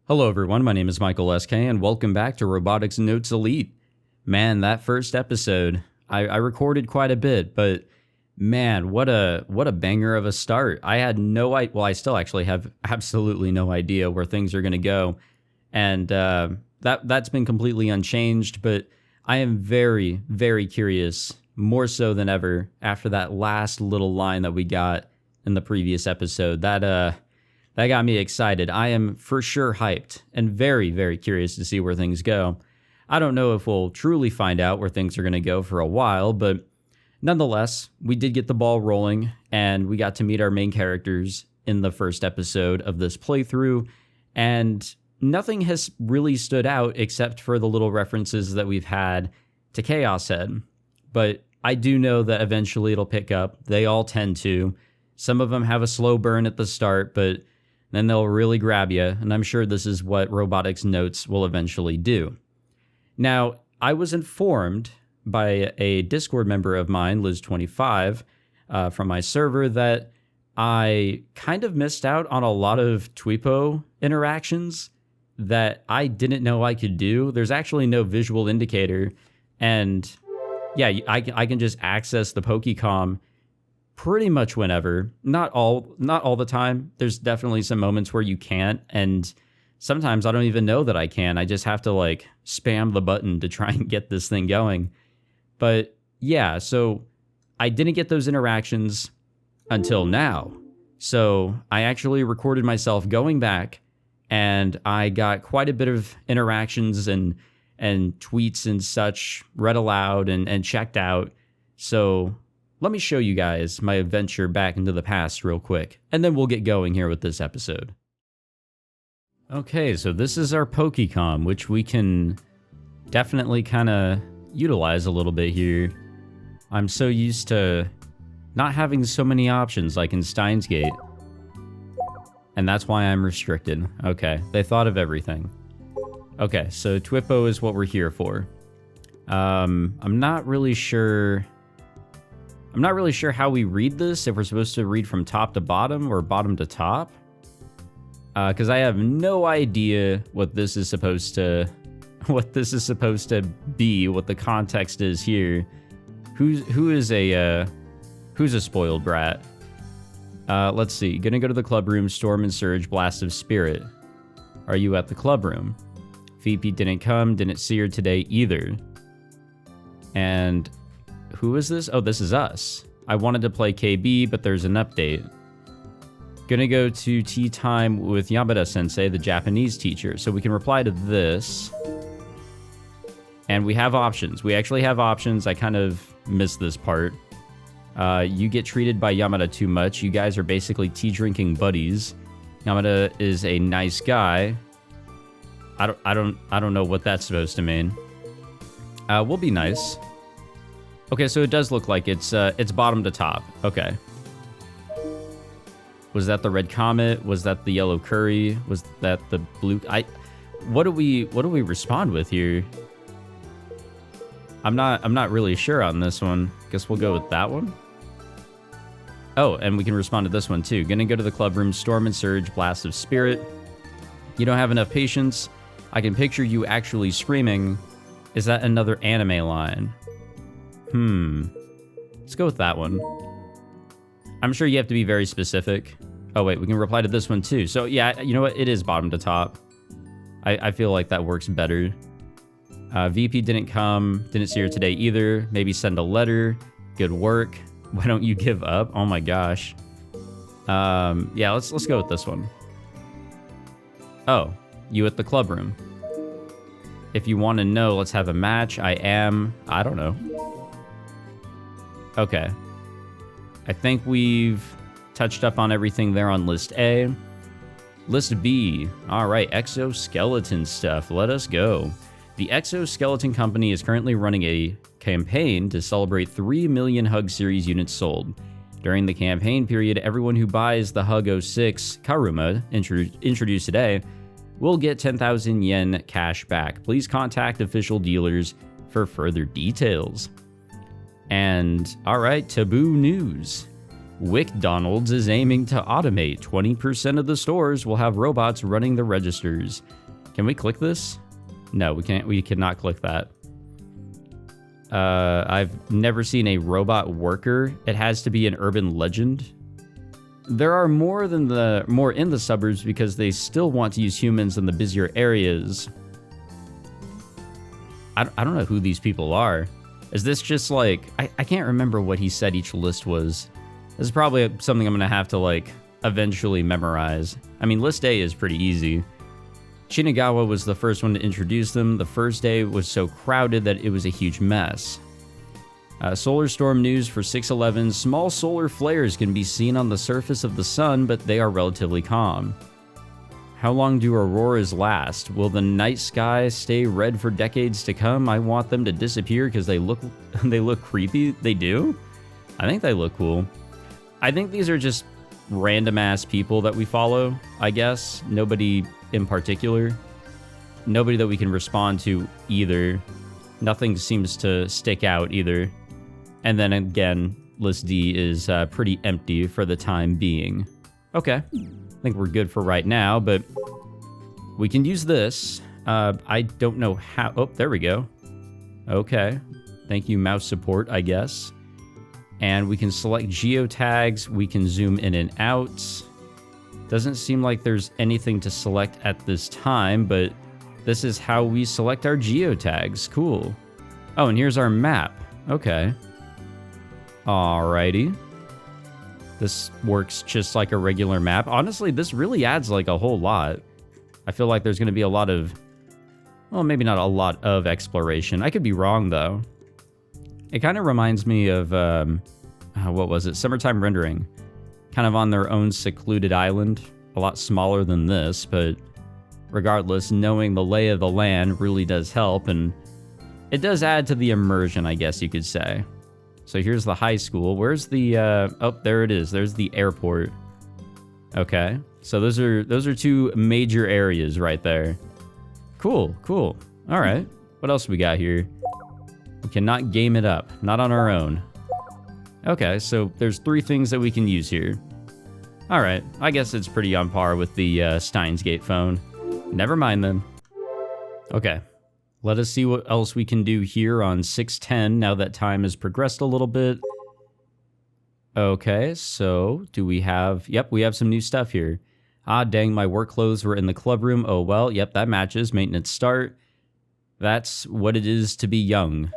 Hello everyone, my name is Michael SK and welcome back to Robotics Notes Elite. Man, that first episode, I recorded quite a bit, but man, what a banger of a start. I had no idea, well I still actually have absolutely no idea where things are going to go, and that's been completely unchanged, but I am very, very curious, more so than ever, after that last little line that we got in the previous episode. That got me excited. I am for sure hyped and very, very curious to see where things go. I don't know if we'll truly find out where things are going to go for a while, but nonetheless, we did get the ball rolling and we got to meet our main characters in the first episode of this playthrough, and nothing has really stood out except for the little references that we've had to Chaos Head. But I do know that eventually it'll pick up. They all tend to. Some of them have a slow burn at the start, but then they'll really grab you, and I'm sure this is what Robotics Notes will eventually do. Now, I was informed by a Discord member of mine, Liz25, from my server, that I kind of missed out on a lot of Twipo interactions that I didn't know I could do. There's actually no visual indicator, and yeah, I can just access the Pokecom pretty much whenever. Not all the time. There's definitely some moments where you can't, and sometimes I don't even know that I can. I just have to like spam the button to try and get this thing going. But yeah, so I didn't get those interactions until now. So I actually recorded myself going back, and I got quite a bit of interactions and tweets and such read aloud and checked out. So let me show you guys my adventure back into the past real quick, and then we'll get going here with this episode. Okay, so this is our Pokecom, which we can definitely kind of utilize a little bit here. I'm so used to not having so many options like in Steins Gate, and that's why I'm restricted. Okay, they thought of everything. Okay, so Twipo is what we're here for. I'm not really sure how we read this, if we're supposed to read from top to bottom or bottom to top. Because I have no idea what this is supposed to be, what the context is here. Who's a spoiled brat? Let's see. Gonna go to the club room, Storm and Surge, Blast of Spirit. Are you at the club room? VP didn't come, didn't see her today either. And who is this? Oh, this is us. I wanted to play KB, but there's an update. Gonna go to tea time with Yamada-sensei, the Japanese teacher. So we can reply to this. And we have options. We actually have options. I kind of missed this part. You get treated by Yamada too much. You guys are basically tea-drinking buddies. Yamada is a nice guy. I don't know what that's supposed to mean. We'll be nice. Okay, so it does look like it's bottom to top. Okay. Was that the red comet? Was that the yellow curry? Was that the blue? What do we respond with here? I'm not really sure on this one. Guess we'll go with that one. Oh, and we can respond to this one too. Gonna go to the club room, Storm and Surge, Blast of Spirit. You don't have enough patience. I can picture you actually screaming. Is that another anime line? Let's go with that one. I'm sure you have to be very specific. Oh wait, we can reply to this one too. So yeah, you know what? It is bottom to top. I feel like that works better. VP didn't come, didn't see her today either. Maybe send a letter. Good work. Why don't you give up? Oh my gosh. Yeah, let's go with this one. Oh, you at the club room. If you want to know, let's have a match. I don't know. Okay. I think we've touched up on everything there on list A. List B. All right, exoskeleton stuff. Let us go. The Exoskeleton Company is currently running a campaign to celebrate 3 million Hug Series units sold. During the campaign period, everyone who buys the Hug 06 Karuma introduced today will get 10,000 yen cash back. Please contact official dealers for further details. And all right, taboo news. WickDonald's is aiming to automate. 20% of the stores will have robots running the registers. Can we click this? No, we can't. We cannot click that. I've never seen a robot worker. It has to be an urban legend. There are more in the suburbs because they still want to use humans in the busier areas. I don't know who these people are. Is this just like... I can't remember what he said each list was. This is probably something I'm going to have to, like, eventually memorize. I mean, list A is pretty easy. Shinagawa was the first one to introduce them. The first day was so crowded that it was a huge mess. Solar storm news for 611. Small solar flares can be seen on the surface of the sun, but they are relatively calm. How long do auroras last? Will the night sky stay red for decades to come? I want them to disappear because they look creepy. They do? I think they look cool. I think these are just random ass people that we follow, I guess. Nobody in particular. Nobody that we can respond to either. Nothing seems to stick out either. And then again, list D is pretty empty for the time being. Okay. I think we're good for right now, but we can use this. I don't know how... Oh, there we go. Okay. Thank you, mouse support, I guess. And we can select geotags. We can zoom in and out. Doesn't seem like there's anything to select at this time, but this is how we select our geotags. Cool. Oh, and here's our map. Okay. Alrighty. This works just like a regular map. Honestly, this really adds like a whole lot. I feel like there's going to be a lot of... Well, maybe not a lot of exploration. I could be wrong, though. It kind of reminds me of... what was it? Summertime Rendering. Kind of on their own secluded island. A lot smaller than this, but... Regardless, knowing the lay of the land really does help, and... It does add to the immersion, I guess you could say. So here's the high school. Where's the, oh, there it is. There's the airport. Okay. So those are two major areas right there. Cool, cool. All right. What else we got here? We cannot game it up. Not on our own. Okay, so there's 3 things that we can use here. All right. I guess it's pretty on par with the Steins Gate phone. Never mind then. Okay. Let us see what else we can do here on 610 now that time has progressed a little bit. Okay, so do we have... Yep, we have some new stuff here. Ah, dang, my work clothes were in the club room. Oh, well, yep, that matches. Maintenance start. That's what it is to be young.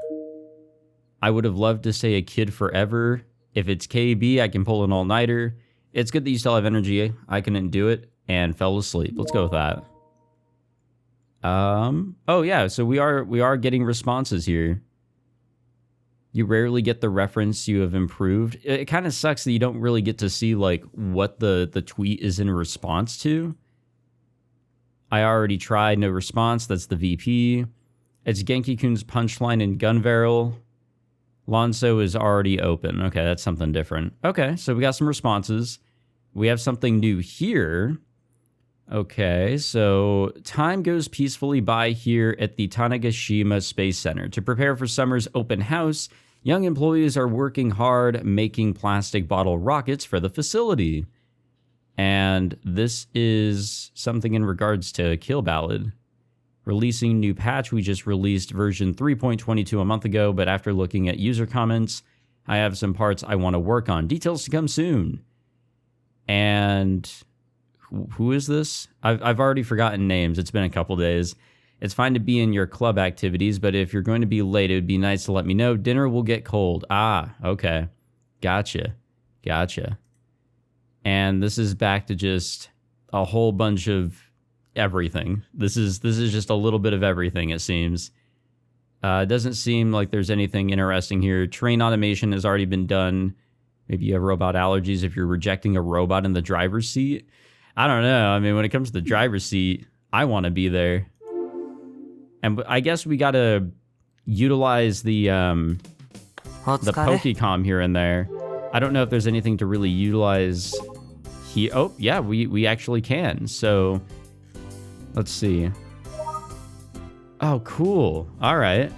I would have loved to stay a kid forever. If it's KB, I can pull an all-nighter. It's good that you still have energy. I couldn't do it and fell asleep. Let's go with that. Oh yeah, so we are getting responses here. You rarely get the reference you have improved. It kind of sucks that you don't really get to see like what the tweet is in response to. I already tried, no response. That's the VP. It's Genki-kun's punchline in Gun Barrel. Lonzo is already open. Okay, that's something different. Okay, so we got some responses. We have something new here. Okay, so time goes peacefully by here at the Tanegashima Space Center. To prepare for summer's open house, young employees are working hard making plastic bottle rockets for the facility. And this is something in regards to Kill Ballad. Releasing new patch, we just released version 3.22 a month ago, but after looking at user comments, I have some parts I want to work on. Details to come soon. And... who is this? I've already forgotten names. It's been a couple days. It's fine to be in your club activities, but if you're going to be late, it would be nice to let me know. Dinner will get cold. Ah, okay. Gotcha. And this is back to just a whole bunch of everything. This is just a little bit of everything, it seems. It doesn't seem like there's anything interesting here. Train automation has already been done. Maybe you have robot allergies if you're rejecting a robot in the driver's seat. I don't know. I mean, when it comes to the driver's seat, I want to be there. And I guess we got to utilize the Pokecom here and there. I don't know if there's anything to really utilize here. Oh, yeah, we actually can. So, let's see. Oh, cool. All right.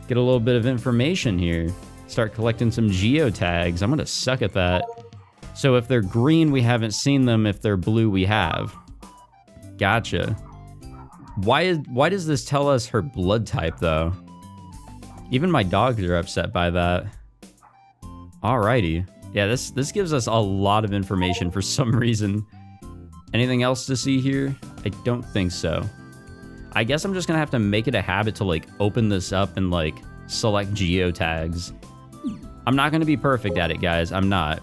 Get a little bit of information here. Start collecting some geotags. I'm going to suck at that. So if they're green, we haven't seen them. If they're blue, we have. Gotcha. Why does this tell us her blood type, though? Even my dogs are upset by that. Alrighty. Yeah, this gives us a lot of information for some reason. Anything else to see here? I don't think so. I guess I'm just gonna have to make it a habit to like open this up and like select geotags. I'm not gonna be perfect at it, guys. I'm not.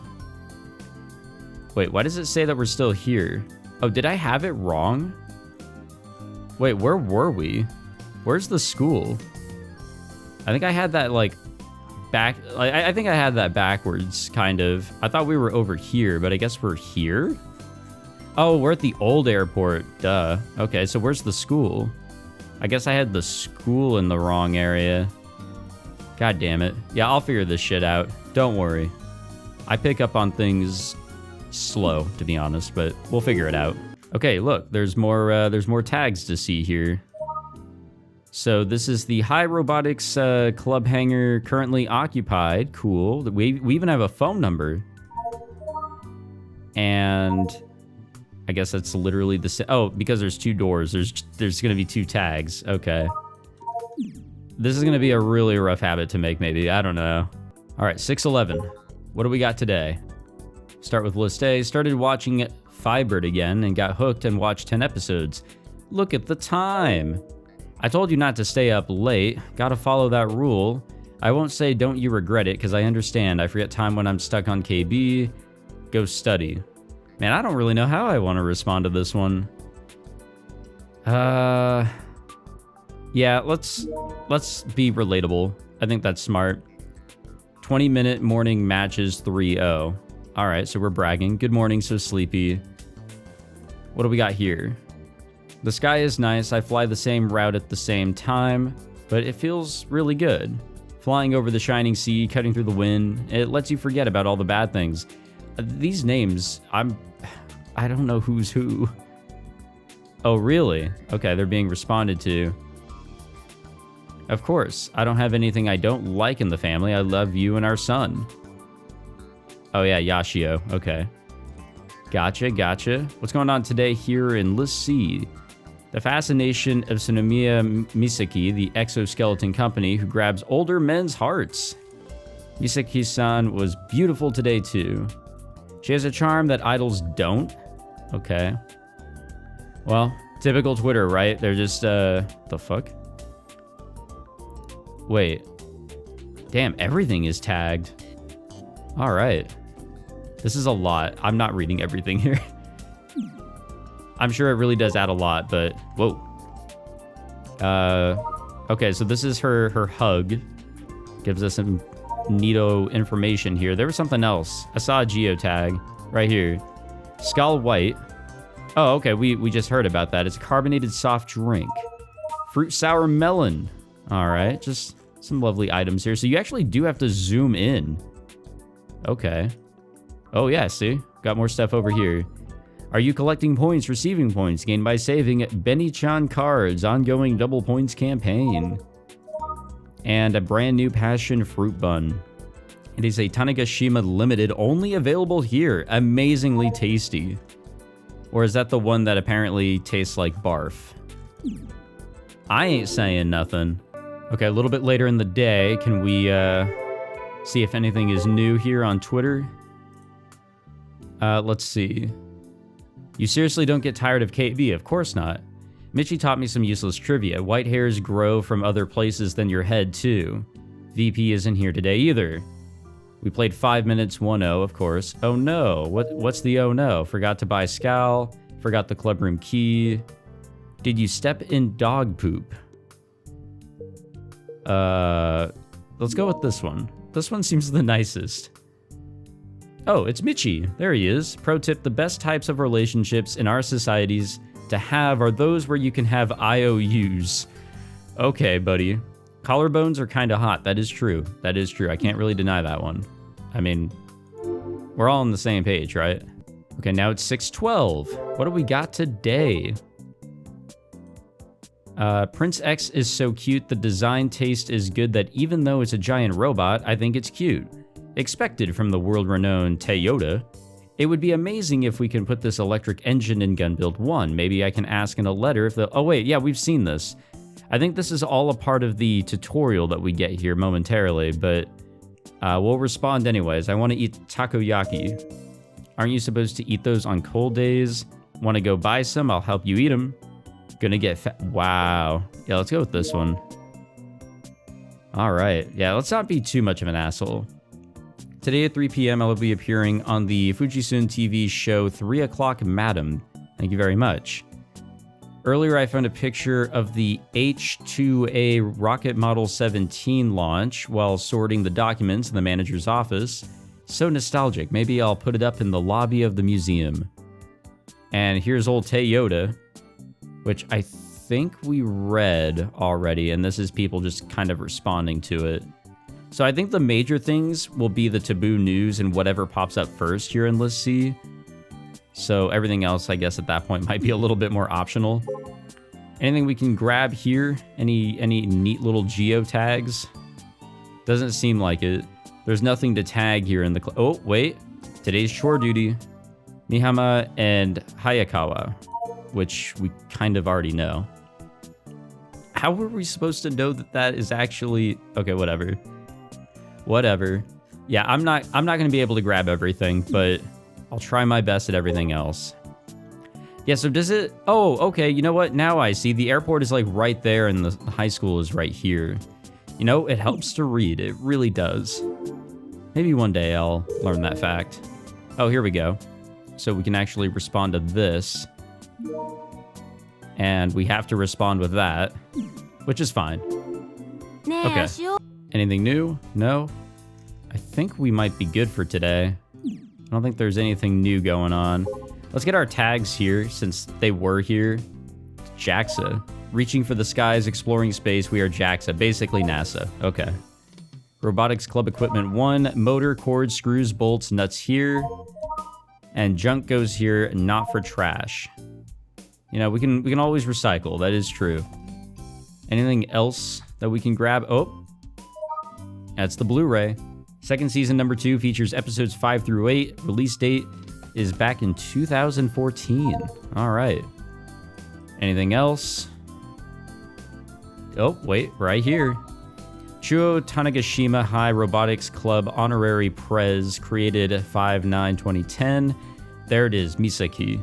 Wait, why does it say that we're still here? Oh, did I have it wrong? Wait, where were we? Where's the school? I think I had that like back. I think I had that backwards, kind of. I thought we were over here, but I guess we're here? Oh, we're at the old airport. Duh. Okay, so where's the school? I guess I had the school in the wrong area. God damn it. Yeah, I'll figure this shit out. Don't worry. I pick up on things slow, to be honest, but we'll figure it out. Okay, look, there's more tags to see here. So this is the High Robotics Club hangar currently occupied. Cool. We even have a phone number. And I guess that's literally the same. Oh, because there's two doors. There's going to be two tags. Okay. This is going to be a really rough habit to make, maybe. I don't know. All right, 6:11. What do we got today? Start with list A. Started watching Firebird again and got hooked and watched 10 episodes. Look at the time. I told you not to stay up late. Gotta follow that rule. I won't say don't you regret it, because I understand. I forget time when I'm stuck on KB. Go study. Man, I don't really know how I want to respond to this one. Yeah, let's be relatable. I think that's smart. 20-minute morning matches 3-0. All right, so we're bragging. Good morning, so sleepy. What do we got here? The sky is nice. I fly the same route at the same time, but it feels really good. Flying over the shining sea, cutting through the wind, it lets you forget about all the bad things. These names, I don't know who's who. Oh, really? Okay, they're being responded to. Of course, I don't have anything I don't like in the family. I love you and our son. Oh yeah, Yashio. Okay. Gotcha. What's going on today here in List C? The fascination of Senomiya Misaki, the exoskeleton company who grabs older men's hearts. Misaki-san was beautiful today too. She has a charm that idols don't. Okay. Well, typical Twitter, right? They're just, the fuck? Wait. Damn, everything is tagged. All right. This is a lot. I'm not reading everything here. I'm sure it really does add a lot, but whoa. Okay, so this is her hug. Gives us some neato information here. There was something else. I saw a geotag right here. Skull White. Oh, okay, we just heard about that. It's a carbonated soft drink. Fruit sour melon. All right, just some lovely items here. So you actually do have to zoom in. Okay. Oh yeah, see? Got more stuff over here. Are you collecting points, receiving points gained by saving Benny-chan cards, ongoing double points campaign. And a brand new passion fruit bun. It is a Tanegashima limited, only available here. Amazingly tasty. Or is that the one that apparently tastes like barf? I ain't saying nothing. Okay, a little bit later in the day, can we see if anything is new here on Twitter? Let's see. You seriously don't get tired of KB? Of course not. Michi taught me some useless trivia. White hairs grow from other places than your head, too. VP isn't here today either. We played 5 minutes 1-0, of course. Oh no, what's the oh no? Forgot to buy Scal, forgot the clubroom key. Did you step in dog poop? Let's go with this one. This one seems the nicest. Oh, it's Michi. There he is. Pro tip, the best types of relationships in our societies to have are those where you can have IOUs. Okay, buddy. Collarbones are kind of hot. That is true. That is true. I can't really deny that one. I mean, we're all on the same page, right? Okay, now it's 6:12. What do we got today? Prince X is so cute. The design taste is good that even though it's a giant robot, I think it's cute. Expected from the world-renowned Toyota. It would be amazing if we can put this electric engine in gun build 1. Maybe I can ask in a letter if the... Oh, wait, yeah, we've seen this. I think this is all a part of the tutorial that we get here momentarily, but we'll respond anyways. I want to eat takoyaki. Aren't you supposed to eat those on cold days? Want to go buy some? I'll help you eat them. Gonna get fat. Wow. Yeah, let's go with this one. All right. Yeah, let's not be too much of an asshole. Today at 3 p.m., I will be appearing on the Fujisun TV show 3 O'Clock Madam. Thank you very much. Earlier, I found a picture of the H-2A Rocket Model 17 launch while sorting the documents in the manager's office. So nostalgic. Maybe I'll put it up in the lobby of the museum. And here's old Toyota, which I think we read already, and this is people just kind of responding to it. So I think the major things will be the taboo news and whatever pops up first here in List C. So everything else, I guess, at that point might be a little bit more optional. Anything we can grab here? Any neat little geotags? Doesn't seem like it. There's nothing to tag here in the... Oh, wait. Today's chore duty. Mihama and Hayakawa, which we kind of already know. How were we supposed to know that that is actually... Okay, whatever. Whatever. Yeah, I'm not going to be able to grab everything, but I'll try my best at everything else. Yeah, so does it... Oh, okay, you know what? Now I see. The airport is like right there and the high school is right here. You know, it helps to read. It really does. Maybe one day I'll learn that fact. Oh, here we go. So we can actually respond to this. And we have to respond with that, which is fine. Okay. Anything new? No? I think we might be good for today. I don't think there's anything new going on. Let's get our tags here, since they were here. JAXA. Reaching for the skies, exploring space, we are JAXA. Basically NASA. Okay. Robotics Club Equipment 1. Motor, cords, screws, bolts, nuts here. And junk goes here, not for trash. You know, we can always recycle. That is true. Anything else that we can grab? Oh. That's the Blu-ray. Second season number 2 features episodes 5 through 8. Release date is back in 2014. All right. Anything else? Oh, wait, right here. Chuo Tanegashima High Robotics Club Honorary Prez, created 5/9/2010. There it is, Misaki.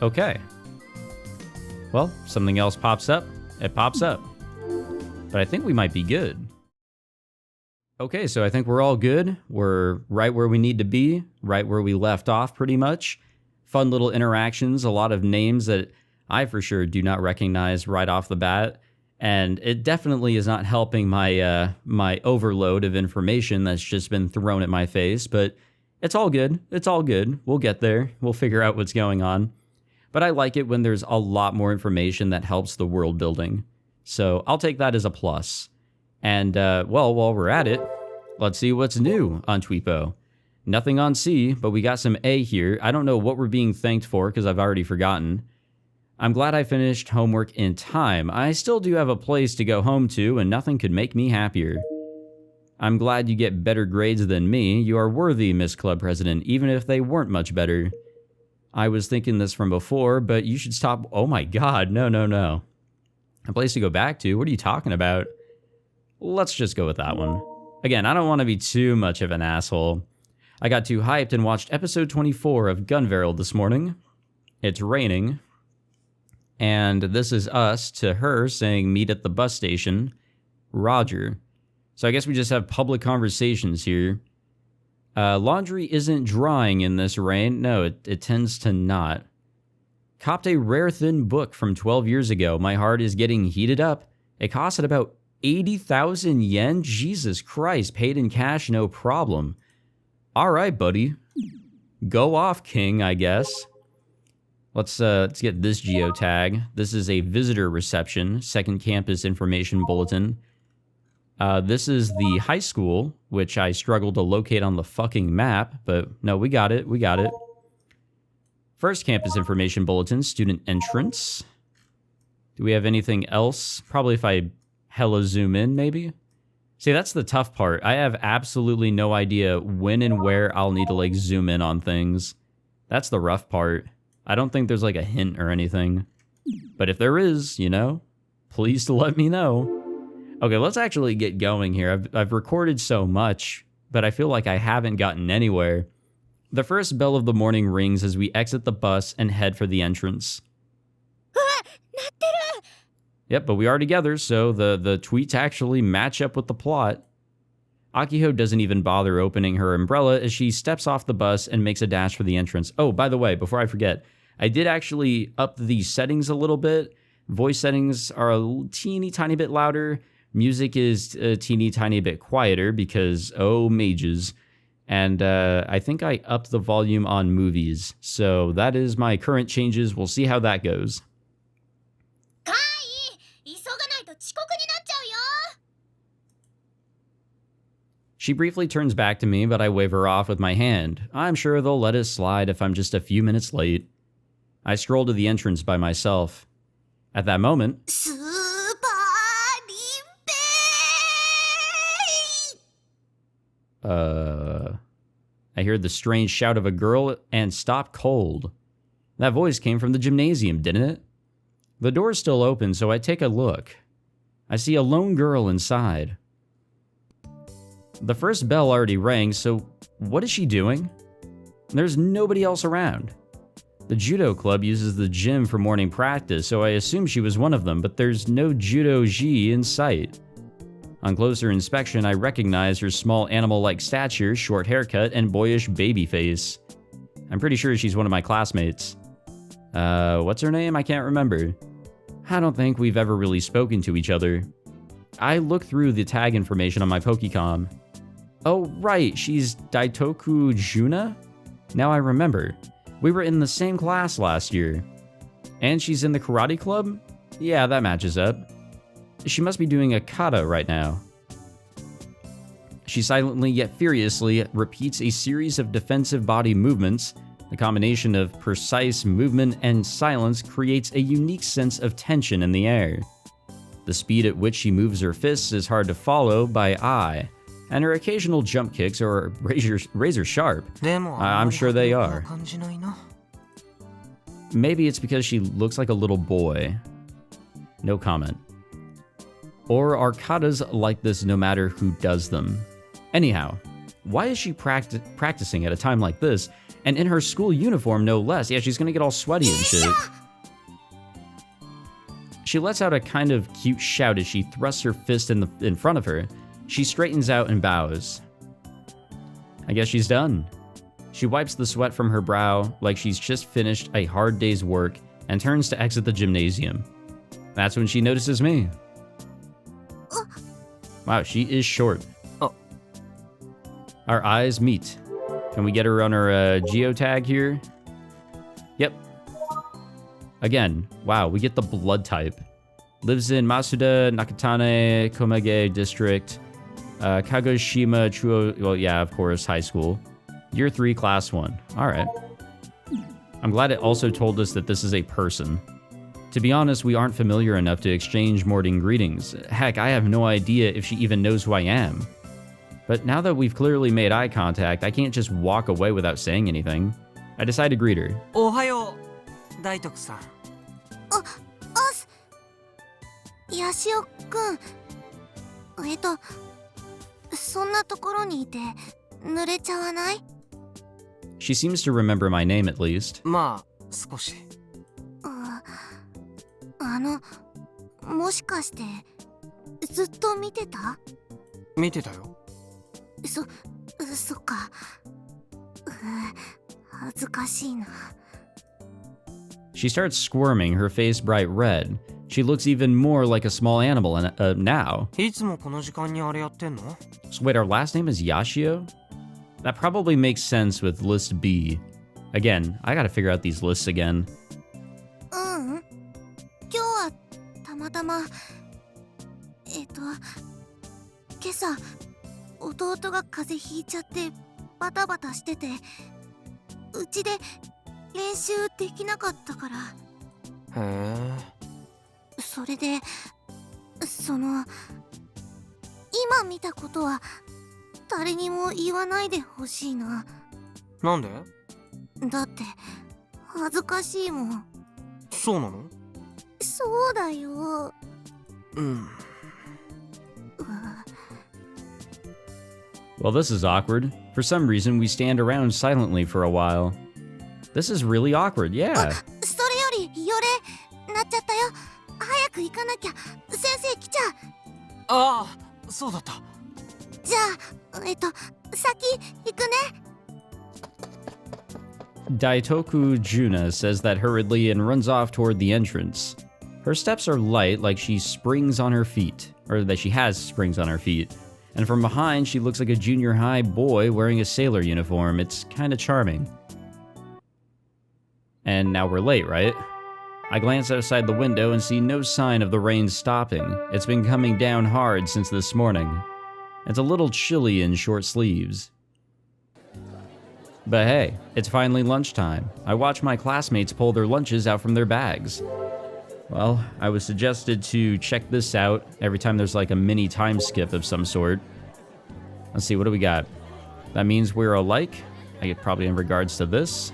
Okay. Well, something else pops up. It pops up. But I think we might be good. Okay, so I think we're all good. We're right where we need to be, right where we left off pretty much. Fun little interactions, a lot of names that I for sure do not recognize right off the bat. And it definitely is not helping my my overload of information that's just been thrown at my face, but it's all good. It's all good. We'll get there. We'll figure out what's going on. But I like it when there's a lot more information that helps the world building. So I'll take that as a plus. And, well, while we're at it, let's see what's new on Tweepo. Nothing on C, but we got some A here. I don't know what we're being thanked for because I've already forgotten. I'm glad I finished homework in time. I still do have a place to go home to, and nothing could make me happier. I'm glad you get better grades than me. You are worthy, Miss Club President, even if they weren't much better. I was thinking this from before, but you should stop. Oh my god, no. A place to go back to? What are you talking about? Let's just go with that one. Again, I don't want to be too much of an asshole. I got too hyped and watched episode 24 of Gunveil this morning. It's raining. And this is us to her saying meet at the bus station. Roger. So I guess we just have public conversations here. Laundry isn't drying in this rain. No, it tends to not. Copped a rare thin book from 12 years ago. My heart is getting heated up. It costed about 80,000 yen? Jesus Christ, paid in cash, no problem. All right, buddy. Go off, King, I guess. Let's get this geotag. This is a visitor reception, second campus information bulletin. This is the high school, which I struggled to locate on the fucking map, but no, we got it. First campus information bulletin, student entrance. Do we have anything else? Probably if I hella zoom in, maybe. See, that's the tough part. I have absolutely no idea when and where I'll need to like zoom in on things. That's the rough part. I don't think there's like a hint or anything. But if there is, you know, please to let me know. Okay, let's actually get going here. I've recorded so much, but I feel like I haven't gotten anywhere. The first bell of the morning rings as we exit the bus and head for the entrance. Yep, but we are together, so the tweets actually match up with the plot. Akiho doesn't even bother opening her umbrella as she steps off the bus and makes a dash for the entrance. Oh, by the way, before I forget, I did actually up the settings a little bit. Voice settings are a teeny tiny bit louder. Music is a teeny tiny bit quieter because, oh, mages. And I think I upped the volume on movies. So that is my current changes. We'll see how that goes. She briefly turns back to me, but I wave her off with my hand. I'm sure they'll let it slide if I'm just a few minutes late. I stroll to the entrance by myself. At that moment, I hear the strange shout of a girl and stop cold. That voice came from the gymnasium, didn't it? The door's still open, so I take a look. I see a lone girl inside. The first bell already rang, so what is she doing? There's nobody else around. The judo club uses the gym for morning practice, so I assume she was one of them, but there's no judo-ji in sight. On closer inspection, I recognize her small animal-like stature, short haircut, and boyish baby face. I'm pretty sure she's one of my classmates. What's her name? I can't remember. I don't think we've ever really spoken to each other. I look through the tag information on my Pokecom. Oh, right, she's Daitoku Juna? Now I remember. We were in the same class last year. And she's in the karate club? Yeah, that matches up. She must be doing a kata right now. She silently yet furiously repeats a series of defensive body movements. The combination of precise movement and silence creates a unique sense of tension in the air. The speed at which she moves her fists is hard to follow by eye, and her occasional jump kicks are razor sharp. I'm sure they are. Maybe it's because she looks like a little boy. No comment. Or are katas like this no matter who does them? Anyhow, why is she practicing at a time like this, and in her school uniform no less? Yeah, she's gonna get all sweaty and shit. She lets out a kind of cute shout as she thrusts her fist in front of her. She straightens out and bows. I guess she's done. She wipes the sweat from her brow like she's just finished a hard day's work and turns to exit the gymnasium. That's when she notices me. Wow, she is short. Oh. Our eyes meet. Can we get her on her geotag here? Yep. Again, wow, we get the blood type. Lives in Masuda, Nakatane, Komage District, Kagoshima, Chuo, well, yeah, of course, high school. Year 3, class 1. All right. I'm glad it also told us that this is a person. To be honest, we aren't familiar enough to exchange morning greetings. Heck, I have no idea if she even knows who I am. But now that we've clearly made eye contact, I can't just walk away without saying anything. I decide to greet her. Ohayo, Daitoku-san. Yashio-kun. そんなところにいて濡れちゃわない? She seems to remember my name at least. まあ、少し。もしかしてずっと見てた？見てたよ。そっか。恥ずかしいな。She starts squirming, her face bright red. She looks even more like a small animal now. いつもこの時間にあれやってんの? So wait, our last name is Yashio? That probably makes sense with list B. Again, I gotta figure out these lists again. 今日はたまたま今朝弟が風邪ひいちゃってバタバタしててうちで練習できなかったから。へえ。それで今見たことは誰にも言わないでほしいな。なんで？だって恥ずかしいもん。そうなの？そうだよ。うん。Well, this is awkward. For some reason, we stand around silently for a while. This is really awkward, yeah. それより、よれ、なっちゃったよ。早く行かなきゃ。先生来ちゃう。ああ、そうだった。じゃあ、先行くね。Daitoku Juna says that hurriedly and runs off toward the entrance. Her steps are light, like she springs on her feet, or that she has springs on her feet. And from behind, she looks like a junior high boy wearing a sailor uniform. It's kinda charming. And now we're late, right? I glance outside the window and see no sign of the rain stopping. It's been coming down hard since this morning. It's a little chilly in short sleeves. But hey, it's finally lunchtime. I watch my classmates pull their lunches out from their bags. Well, I was suggested to check this out every time there's like a mini time skip of some sort. Let's see, what do we got? That means we're alike. I get probably in regards to this.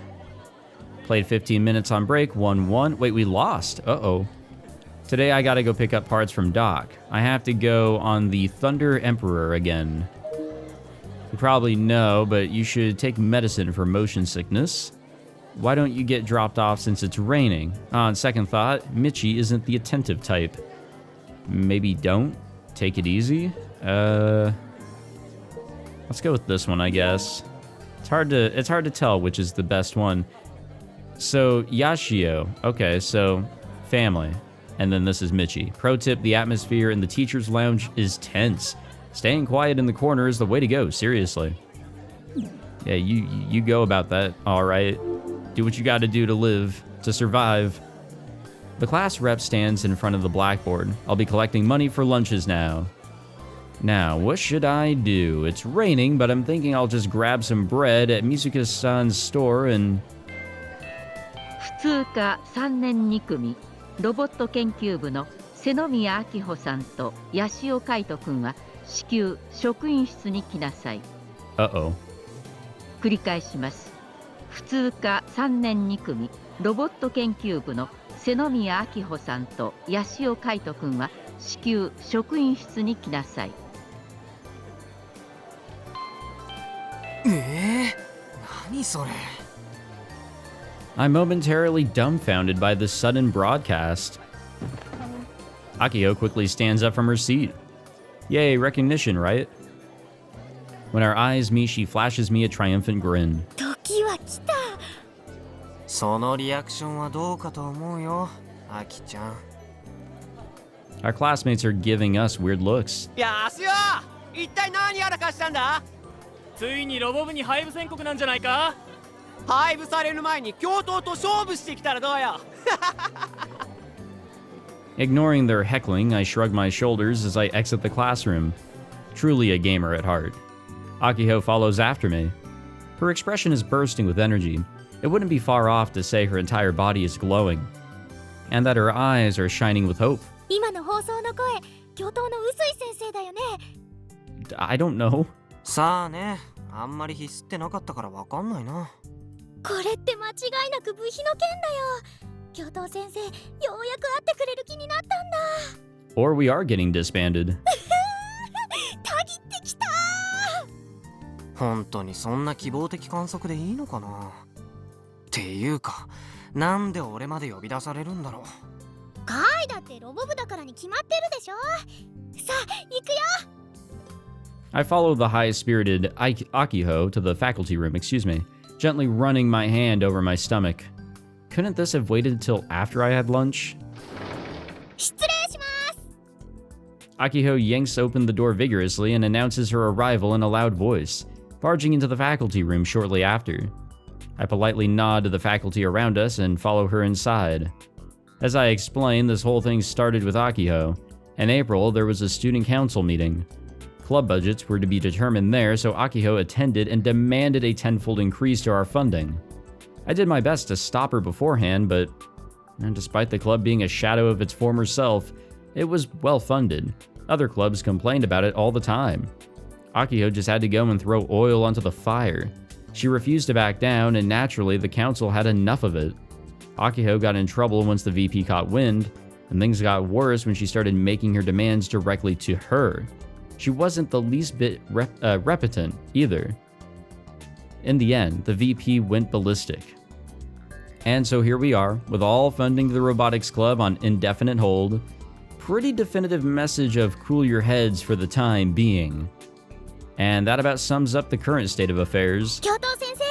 Played 15 minutes on break, 1-1. Wait, we lost. Uh-oh. Today I gotta go pick up parts from Doc. I have to go on the Thunder Emperor again. You probably know, but you should take medicine for motion sickness. Why don't you get dropped off since it's raining? On second thought, Michi isn't the attentive type. Maybe don't? Take it easy? Let's go with this one, I guess. It's hard to tell which is the best one. So, Yashio. Okay, so, family. And then this is Michi. Pro tip, the atmosphere in the teacher's lounge is tense. Staying quiet in the corner is the way to go, seriously. Yeah, you go about that, alright. Do what you gotta do to live, to survive. The class rep stands in front of the blackboard. I'll be collecting money for lunches now. Now, what should I do? It's raining, but I'm thinking I'll just grab some bread at Mizuka-san's store and... 普通科3年2組ロボット研究部の瀬宮明穂さんと八代海斗くんは至急職員室に来なさい。Uh-oh. 繰り返します。普通科3年2組ロボット研究部の瀬宮明穂さんと八代海斗くんは至急職員室に来なさい。何それ。I'm momentarily dumbfounded by this sudden broadcast. Akiho quickly stands up from her seat. Yay, recognition, right? When our eyes meet, she flashes me a triumphant grin. 時は来た。そのリアクションはどうかと思うよ、アキちゃん。Our classmates are giving us weird looks. やしよ、一体何やらかしたんだ。ついにロボ部に配布宣告なんじゃないか。配布される前に教頭と勝負してきたらどうよ。Ignoring their heckling, I shrug my shoulders as I exit the classroom. Truly a gamer at heart. Akiho follows after me. Her expression is bursting with energy. It wouldn't be far off to say her entire body is glowing. And that her eyes are shining with hope. 今の放送の声、教頭の臼井先生だよね。I don't know. さあね、あんまり必須ってなかったからわかんないな。これって間違いなく部費の件だよ。教頭先生、ようやく会ってくれる気になったんだ。Or we are getting disbanded. たぎってきた。本当にそんな希望的観測でいいのかな。っていうか、なんで俺まで呼び出されるんだろう。カイだってロボ部だからに決まってるでしょ。さあ、行くよ。I follow the high-spirited Akiho to the faculty room, gently running my hand over my stomach. Couldn't this have waited until after I had lunch? 失礼します。 Akiho yanks open the door vigorously and announces her arrival in a loud voice, barging into the faculty room shortly after. I politely nod to the faculty around us and follow her inside. As I explained, this whole thing started with Akiho. In April, there was a student council meeting. Club budgets were to be determined there, so Akiho attended and demanded a tenfold increase to our funding. I did my best to stop her beforehand, but despite the club being a shadow of its former self, it was well funded. Other clubs complained about it all the time. Akiho just had to go and throw oil onto the fire. She refused to back down, and naturally, the council had enough of it. Akiho got in trouble once the VP caught wind, and things got worse when she started making her demands directly to her. She wasn't the least bit repentant either. In the end, the VP went ballistic. And so here we are, with all funding to the Robotics Club on indefinite hold. Pretty definitive message of cool your heads for the time being. And that about sums up the current state of affairs. 教頭先生、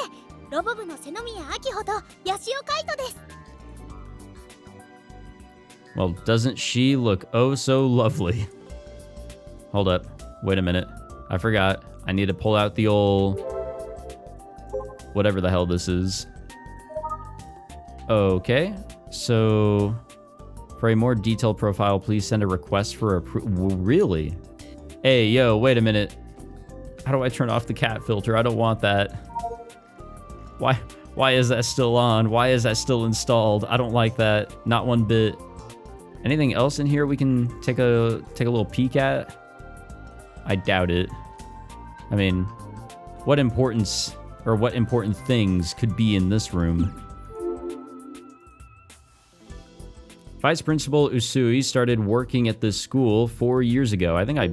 ロボ部の瀬宮明穂と八潮海斗です。 Well, doesn't she look oh so lovely? Hold up. Wait a minute. I forgot. I need to pull out the old... whatever the hell this is. Okay. So... for a more detailed profile, please send a request for approval. Really? Hey, yo, wait a minute. How do I turn off the cat filter? I don't want that. Why is that still on? Why is that still installed? I don't like that. Not one bit. Anything else in here we can take a little peek at? I doubt it. I mean, what importance or what important things could be in this room? Vice Principal Usui started working at this school 4 years ago. I think I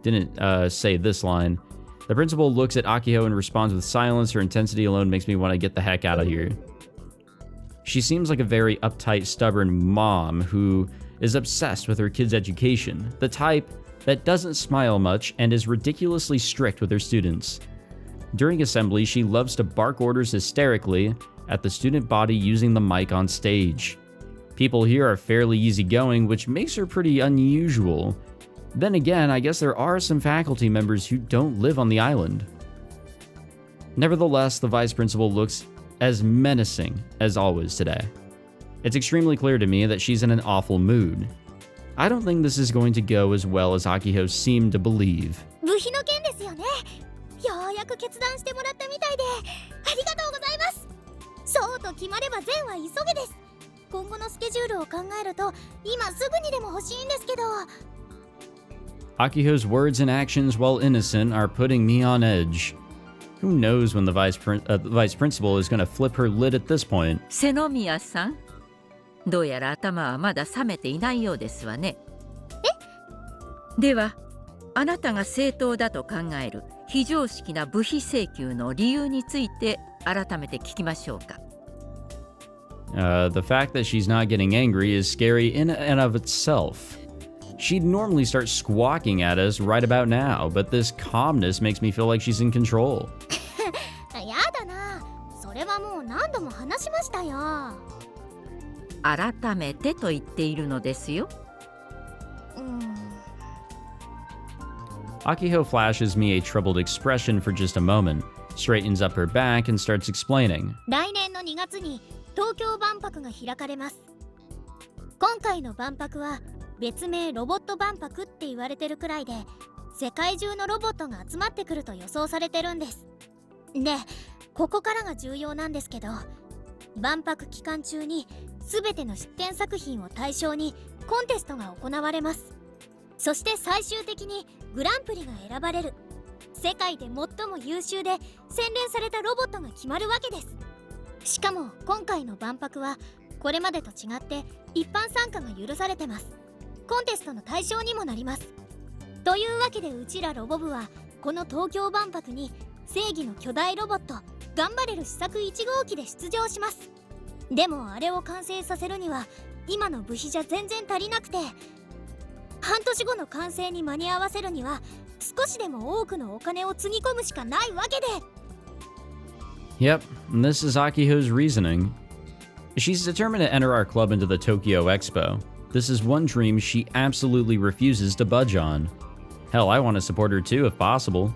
didn't say this line. The principal looks at Akiho and responds with silence. Her intensity alone makes me want to get the heck out of here. She seems like a very uptight, stubborn mom who is obsessed with her kid's education, the type that doesn't smile much and is ridiculously strict with her students. During assembly, she loves to bark orders hysterically at the student body using the mic on stage. People here are fairly easygoing, which makes her pretty unusual. Then again, I guess there are some faculty members who don't live on the island. Nevertheless, the vice principal looks as menacing as always today. It's extremely clear to me that she's in an awful mood. I don't think this is going to go as well as Akiho seemed to believe. 部費の件ですよね。ようやく決断してもらったみたいで、ありがとうございます。そうと決まれば善は急げです。今後のスケジュールを考えると、今すぐにでも欲しいんですけど。Akiho's words and actions, while innocent, are putting me on edge. Who knows when the vice principal is going to flip her lid at this point? 瀬宮さん、どうやら頭はまだ冷めていないようですわね。では、あなたが正当だと考える非常識な部費請求の理由について改めて聞きましょうか。The fact that she's not getting angry is scary in and of itself. She'd normally start squawking at us right about now, but this calmness makes me feel like she's in control. やだな。それはもう何度も話しましたよ。改めてと言っているのですよ。Akiho flashes me a troubled expression for just a moment, straightens up her back, and starts explaining. 来年の2月に東京万博が開かれます。今回の万博は別名ロボット万博って言われてるくらいで、世界中のロボットが集まってくると予想されてるんです。で、ここからが重要なんですけど、万博期間中に全ての出展作品を対象にコンテストが行われます。そして最終的にグランプリが選ばれる、世界で最も優秀で洗練されたロボットが決まるわけです。しかも今回の万博はこれまでと違って一般参加が許されてます。コンテストの対象にもなります。というわけでうちらロボ部はこの東京万博に正義の巨大ロボット頑張れる試作1号機で出場します。でもあれを完成させるには今の部費じゃ全然足りなくて、半年後の完成に間に合わせるには少しでも多くのお金をつぎ込むしかないわけで。 Yep, and this is Akiho's reasoning. She's determined to enter our club into the Tokyo Expo. This is one dream she absolutely refuses to budge on. Hell, I want to support her too if possible.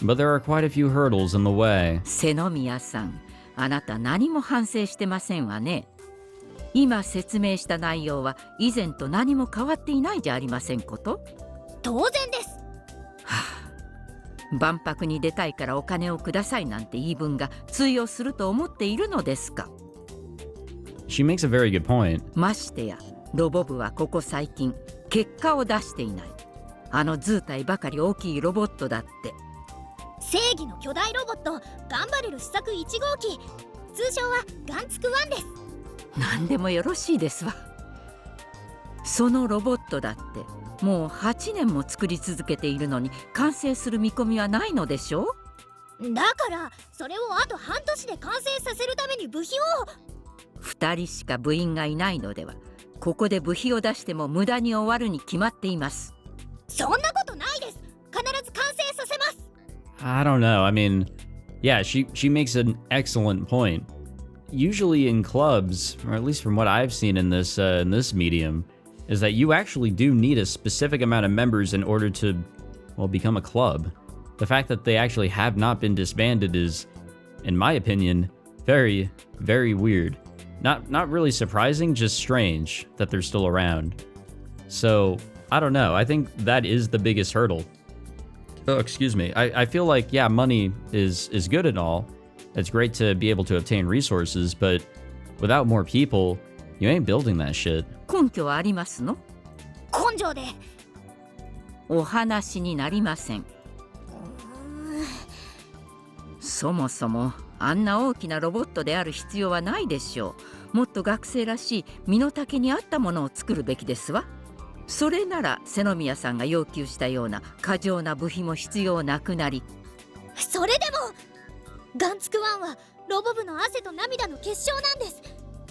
But there are quite a few hurdles in the way. 瀬宮さん、あなた何も反省してませんわね。今説明した内容は以前と何も変わっていないじゃありませんこと。当然です。万博に出たいからお金をくださいなんて言い分が通用すると思っているのですか。 She makes a very good point. ましてやロボ部はここ最近結果を出していない。あの図体ばかり大きいロボットだって。正義の巨大ロボット頑張れる試作1号機、通称はガンツク1です。何でもよろしいですわ。そのロボットだってもう8年も作り続けているのに完成する見込みはないのでしょう。だからそれをあと半年で完成させるために部品を。2人しか部員がいないのでは、ここで部品を出しても無駄に終わるに決まっています。そんなことないです。必ず完成させます。I don't know. I mean, yeah, she makes an excellent point. Usually in clubs, or at least from what I've seen in this medium, is that you actually do need a specific amount of members in order to, well, become a club. The fact that they actually have not been disbanded is, in my opinion, very, very weird. Not really surprising, just strange that they're still around. So, I don't know. I think that is the biggest hurdle. Oh, excuse me. I feel like, yeah, money is good and all. It's great to be able to obtain resources, but without more people, you ain't building that shit. 根拠はありますの？根性で。お話になりません。そもそもあんな大きなロボットである必要はないでしょう。もっと学生らしい身の丈に合ったものを作るべきですわ。それなら瀬宮さんが要求したような過剰な部品も必要なくなり。それでもガンツク1はロボ部の汗と涙の結晶なんです。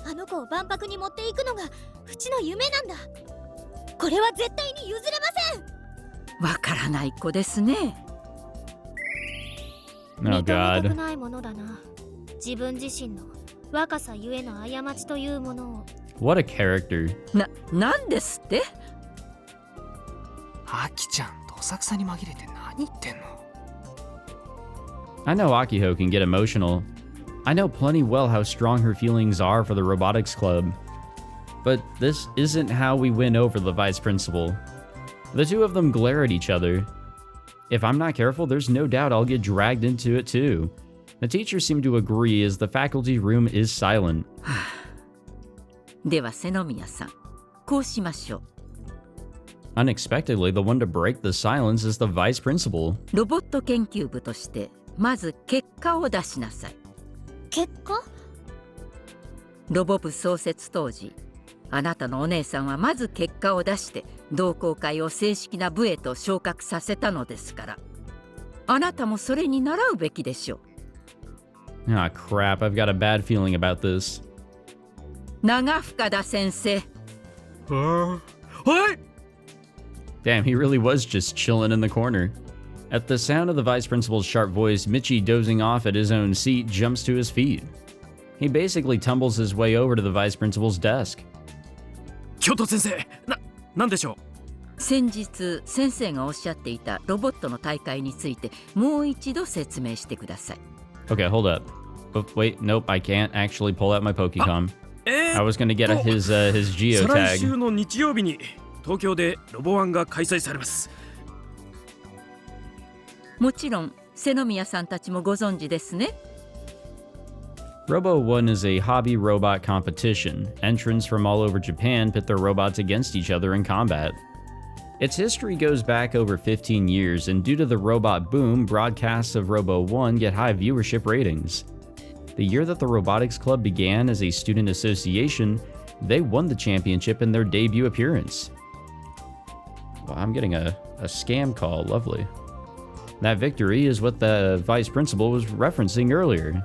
あの子を万博に持っていくのがうちの夢なんだ。これは絶対に譲れません。わからない子ですね。Oh 認めたく God. ないものだな。自分自身の若さゆえの過ちというものを。What a character. なんですって？アキちゃんどさくさに紛れて何言ってんの。 I know Akiho can get emotional. I know plenty well how strong her feelings are for the Robotics Club. But this isn't how we win over the vice principal. The two of them glare at each other. If I'm not careful, there's no doubt I'll get dragged into it too. The teachers seem to agree as the faculty room is silent. では瀬宮さん、こうしましょう。Unexpectedly, the one to break the silence is the vice principal. ロボット研究部としてまず結果を出しなさい。結果？ロボ部創設当時、あなたのお姉さんはまず結果を出して同好会を正式な部へと昇格させたのですから、あなたもそれに習うべきでしょう。Ah, crap, I've got a bad feeling about this. 長深田先生。はい。 Damn, he really was just chilling in the corner. At the sound of the vice principal's sharp voice, Michi, dozing off at his own seat, jumps to his feet. He basically tumbles his way over to the vice principal's desk. 京都先生、なんでしょう。先日先生がおっしゃっていたロボットの大会についてもう一度説明してください。Okay, hold up. Oh, wait, nope, I can't actually pull out my Pokecom. I was gonna get his geotag. 再来週の日曜日に東京でロボワンが開催されます。もちろん瀬宮さんたちもご存知ですね。Robo 1 is a hobby robot competition. Entrants from all over Japan pit their robots against each other in combat. Its history goes back over 15 years, and due to the robot boom, broadcasts of Robo 1 get high viewership ratings. The year that the Robotics Club began as a student association, they won the championship in their debut appearance. Well, I'm getting a scam call, lovely. That victory is what the vice principal was referencing earlier.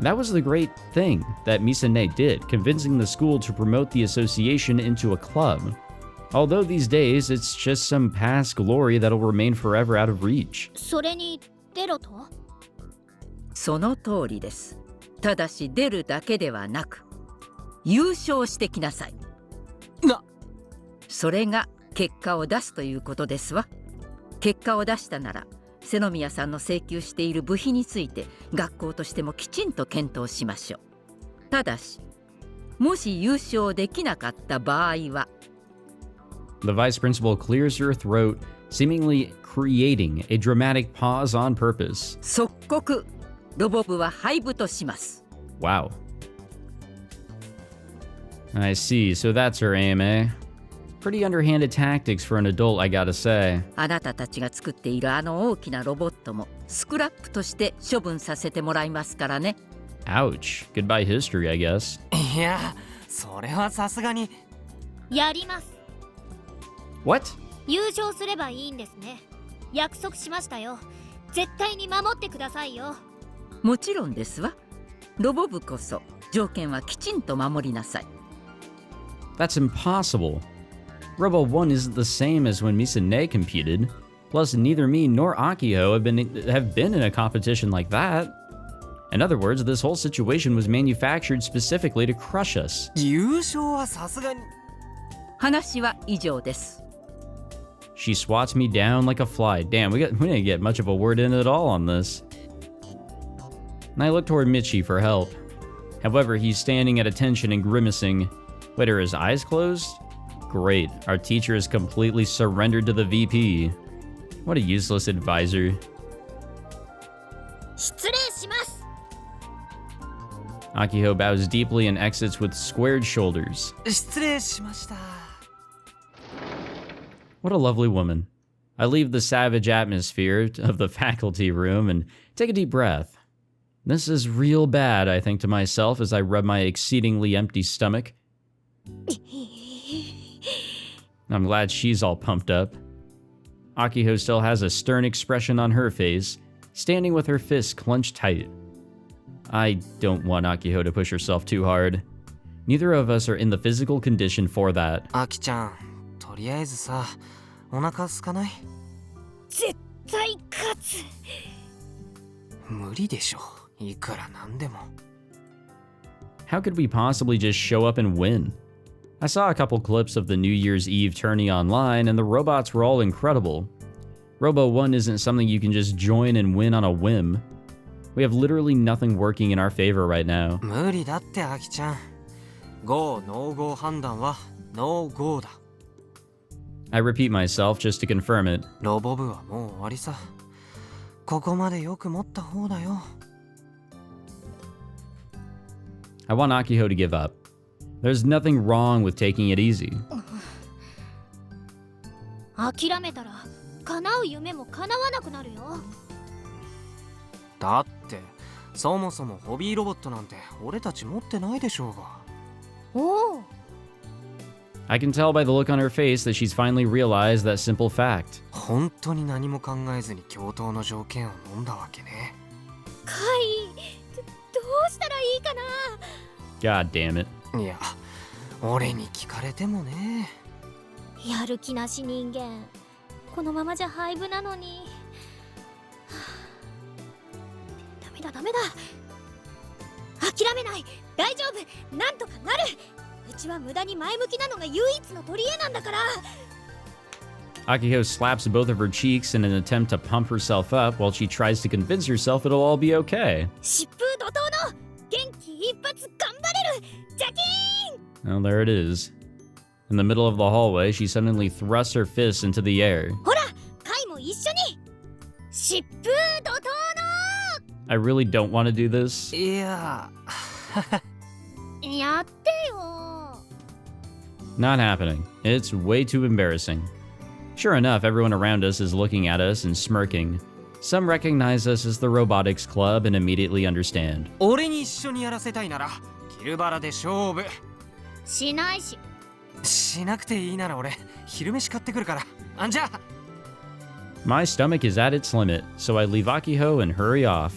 That was the great thing that Misane did, convincing the school to promote the association into a club. Although these days, it's just some past glory that'll remain forever out of reach. それに出ろと？その通りです。ただし出るだけではなく、優勝してきなさい。それが結果を出すということですわ。結果を出したなら、瀬宮さんの請求している部費について学校としてもきちんと検討しましょう。ただし、もし優勝できなかった場合は。The vice principal clears her throat, seemingly creating a dramatic pause on purpose. 即刻ロボ部は廃部とします。Wow. I see, so that's her aim, eh? Pretty underhanded tactics for an adult, I gotta say. あなたたちが作っているあの大きなロボットもスクラップとして処分させてもらいますからね。 Ouch. Goodbye history, I guess. いや、それはさすがに。やります。 What? 優勝すればいいんですね。約束しましたよ。絶対に守ってくださいよ。もちろんですわ。ロボ部こそ条件はきちんと守りなさい。 That's impossible. Robo 1 isn't the same as when Misane competed. Plus, neither me nor Akiho have been in a competition like that. In other words, this whole situation was manufactured specifically to crush us. 優勝はさすがに。話は以上です。 She swats me down like a fly. Damn, we didn't get much of a word in at all on this. And I look toward Michi for help. However, he's standing at attention and grimacing. Wait, are his eyes closed? Great, our teacher is completely surrendered to the VP. What a useless advisor. 失礼します。 Akiho bows deeply and exits with squared shoulders. 失礼しました。 What a lovely woman. I leave the savage atmosphere of the faculty room and take a deep breath. This is real bad, I think to myself as I rub my exceedingly empty stomach. I'm glad she's all pumped up. Akiho still has a stern expression on her face, standing with her fists clenched tight. I don't want Akiho to push herself too hard. Neither of us are in the physical condition for that. アキちゃん、とりあえずさ、お腹空かない？絶対勝つ。無理でしょ。いくらなんでも。How could we possibly just show up and win? I saw a couple clips of the New Year's Eve tourney online, and the robots were all incredible. Robo 1 isn't something you can just join and win on a whim. We have literally nothing working in our favor right now. 無理だってアキちゃん。ゴーノーゴー判断はノーゴーだ。I repeat myself just to confirm it. ロボ部はもう終わりさ。ここまでよく持った方だよ。I want Akiho to give up. There's nothing wrong with taking it easy. 諦めたら叶う夢も叶わなくなるよ。だってそもそもホビーロボットなんて俺たち持ってないでしょうが。おお。 I can tell by the look on her face that she's finally realized that simple fact. 本当に何も考えずに共闘の条件を飲んだわけね。カイ、どうしたらいいかな。 God damn it. いや、俺に聞かれてもね。やる気なし人間。このままじゃ廃部なのに。ダメだダメだ。諦めない。大丈夫。なんとかなる。うちは無駄に前向きなのが唯一の取り柄なんだから。 Akiho slaps both of her cheeks in an attempt to pump herself up while she tries to convince herself it'll all be okay. 疾風怒涛の元気一発頑張れる。ジャキーン。 Oh, there it is. In the middle of the hallway, she suddenly thrusts her fists into the air. ほら、カイも一緒に。疾風怒涛の。 I really don't want to do this. いややってよ。 Not happening. It's way too embarrassing. Sure enough, everyone around us is looking at us and smirking. Some recognize us as the Robotics Club and immediately understand. 俺に一緒にやらせたいならキルバラで勝負。しないし。しなくていいなら俺昼飯買ってくるから。あんじゃ。 My stomach is at its limit, so I leave Akiho and hurry off.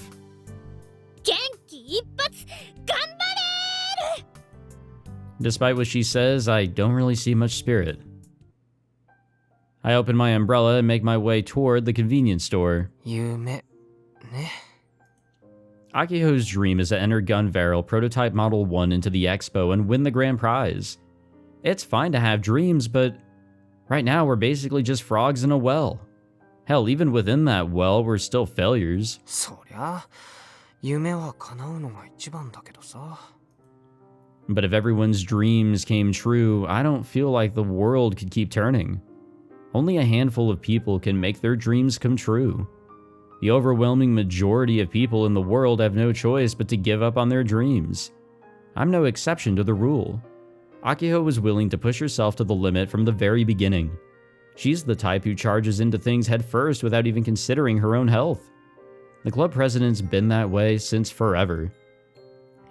元気一発頑張れる。 Despite what she says, I don't really see much spirit. I open my umbrella and make my way toward the convenience store. 夢ね。 Akiho's dream is to enter Gun Barrel Prototype Model 1 into the expo and win the grand prize. It's fine to have dreams, but right now we're basically just frogs in a well. Hell, even within that well, we're still failures. そりゃ夢は叶うのが一番だけどさ。 But if everyone's dreams came true, I don't feel like the world could keep turning. Only a handful of people can make their dreams come true. The overwhelming majority of people in the world have no choice but to give up on their dreams. I'm no exception to the rule. Akiho was willing to push herself to the limit from the very beginning. She's the type who charges into things head first without even considering her own health. The club president's been that way since forever.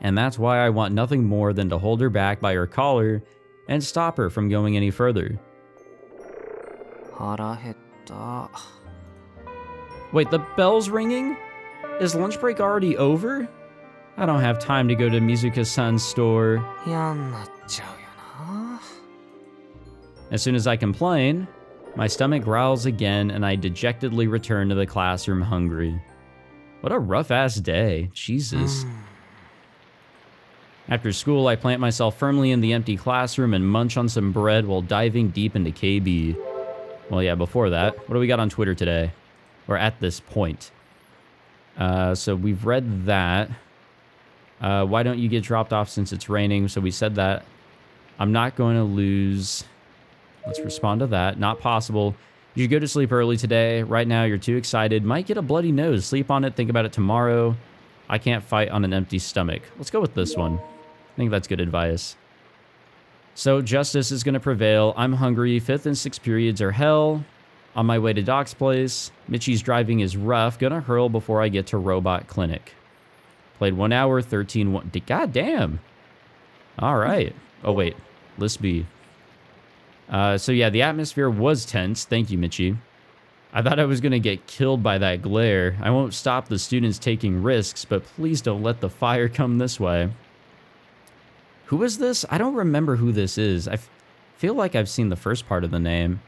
And that's why I want nothing more than to hold her back by her collar and stop her from going any further. 腹減った。 Wait, the bell's ringing? Is lunch break already over? I don't have time to go to Mizuka-san's store. 嫌になっちゃうよな。 As soon as I complain, my stomach growls again and I dejectedly return to the classroom hungry. What a rough-ass day. Jesus. After school, I plant myself firmly in the empty classroom and munch on some bread while diving deep into KB. Well, yeah, before that, what do we got on Twitter today? Or at this point? So we've read that. Why don't you get dropped off since it's raining? So we said that. I'm not going to lose. Let's respond to that. Not possible. You should go to sleep early today. Right now, you're too excited. Might get a bloody nose. Sleep on it. Think about it tomorrow. I can't fight on an empty stomach. Let's go with this one. I think that's good advice. So justice is going to prevail. I'm hungry. 5th and 6th periods are hell. On my way to Doc's place. Michi's driving is rough. Gonna hurl before I get to Robot Clinic. Played 1 hour, 13. God damn. All right. Oh, wait. List B. So yeah, the atmosphere was tense. Thank you, Michi. I thought I was going to get killed by that glare. I won't stop the students taking risks, but please don't let the fire come this way. Who is this? I don't remember who this is. I feel like I've seen the first part of the name.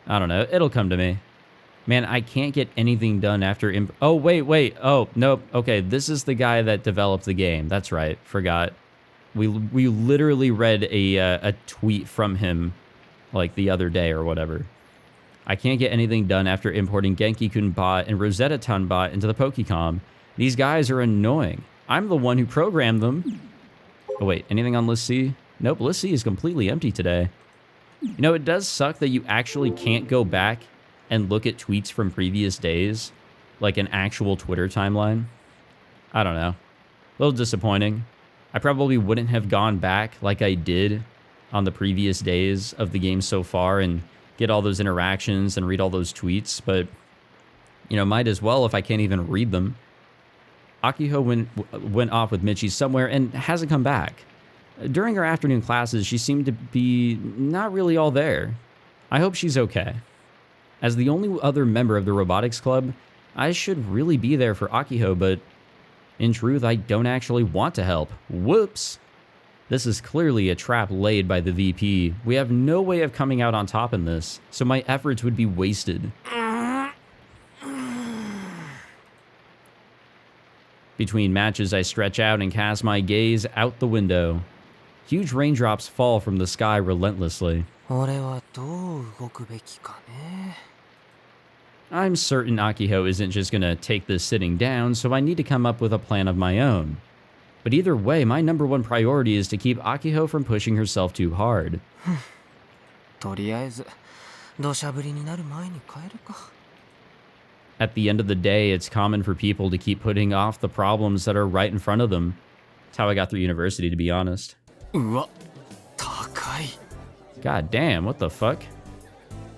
I don't know. It'll come to me. Man, I can't get anything done after... Oh, wait. Oh, nope. Okay, this is the guy that developed the game. That's right. Forgot. We literally read a tweet from him like the other day or whatever. I can't get anything done after importing Genki-kun bot and Rosetta-tan bot into the Pokecom. These guys are annoying. I'm the one who programmed them. Oh, wait. Anything on List C? Nope, List C is completely empty today. You know, it does suck that you actually can't go back and look at tweets from previous days, like an actual Twitter timeline. I don't know. A little disappointing. I probably wouldn't have gone back like I did on the previous days of the game so far and get all those interactions and read all those tweets, but, you know, might as well if I can't even read them. Akiho went off with Michi somewhere and hasn't come back. During her afternoon classes, she seemed to be not really all there. I hope she's okay. As the only other member of the Robotics Club, I should really be there for Akiho, but in truth, I don't actually want to help. Whoops! This is clearly a trap laid by the VP. We have no way of coming out on top in this, so my efforts would be wasted. Between matches, I stretch out and cast my gaze out the window. Huge raindrops fall from the sky relentlessly. I'm certain Akiho isn't just gonna take this sitting down, so I need to come up with a plan of my own. But either way, my number one priority is to keep Akiho from pushing herself too hard. At the end of the day, it's common for people to keep putting off the problems that are right in front of them. That's how I got through university, to be honest. God damn, what the fuck?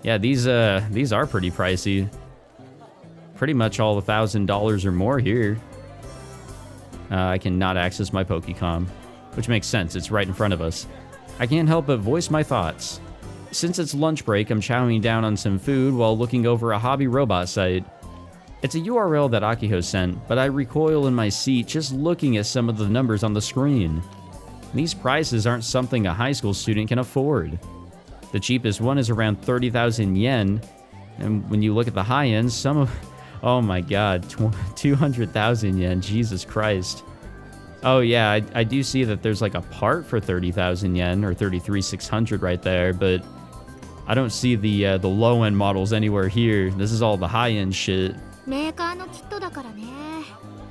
Yeah, these are pretty pricey. Pretty much all $1,000 or more here. I cannot access my Pokecom, which makes sense, it's right in front of us. I can't help but voice my thoughts. Since it's lunch break, I'm chowing down on some food while looking over a hobby robot site. It's a URL that Akiho sent, but I recoil in my seat just looking at some of the numbers on the screen. These prices aren't something a high school student can afford. The cheapest one is around 30,000 yen, and when you look at the high end, some of... Oh my god, 200,000 yen, Jesus Christ. Oh yeah, I do see that there's like a part for 30,000 yen, or 33,600 right there, but I don't see the low-end models anywhere here. This is all the high-end shit. メーカーのキットだからね。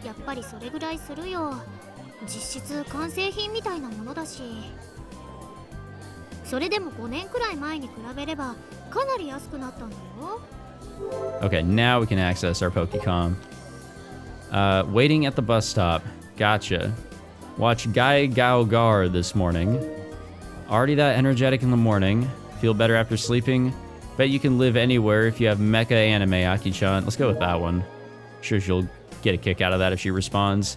やっぱりそれぐらいするよ。実質完成品みたいなものだし。それでも5年くらい前に比べればかなり安くなったんだよ。Okay, now we can access our Pokecom. Waiting at the bus stop. Gotcha. Watch Gai Gao Gar this morning. Already that energetic in the morning. Feel better after sleeping. Bet you can live anywhere if you have mecha anime, Aki-chan. Let's go with that one. Sure she'll get a kick out of that if she responds.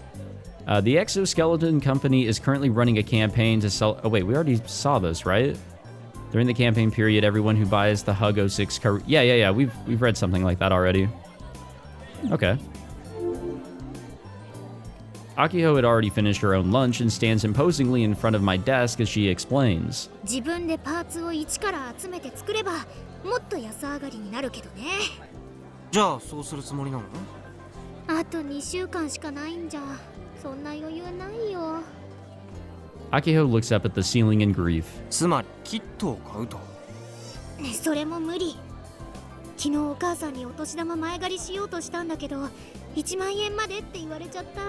The Exoskeleton Company is currently running a campaign to sell... Oh, wait, we already saw this, right? During the campaign period, everyone who buys the Hug 06 car... Yeah. We've read something like that already. Okay. Akiho had already finished her own lunch and stands imposingly in front of my desk as she explains. 自分でパーツを一から集めて作ればもっと安上がりになるけどね。じゃあそうするつもりなの？あと2週間しかないんじゃ。そんな余裕ないよ。Akiho looks up at the ceiling in grief. つまりキットを買うと。それも無理。昨日お母さんにお年玉前借りしようとしたんだけど、1万円までって言われちゃった。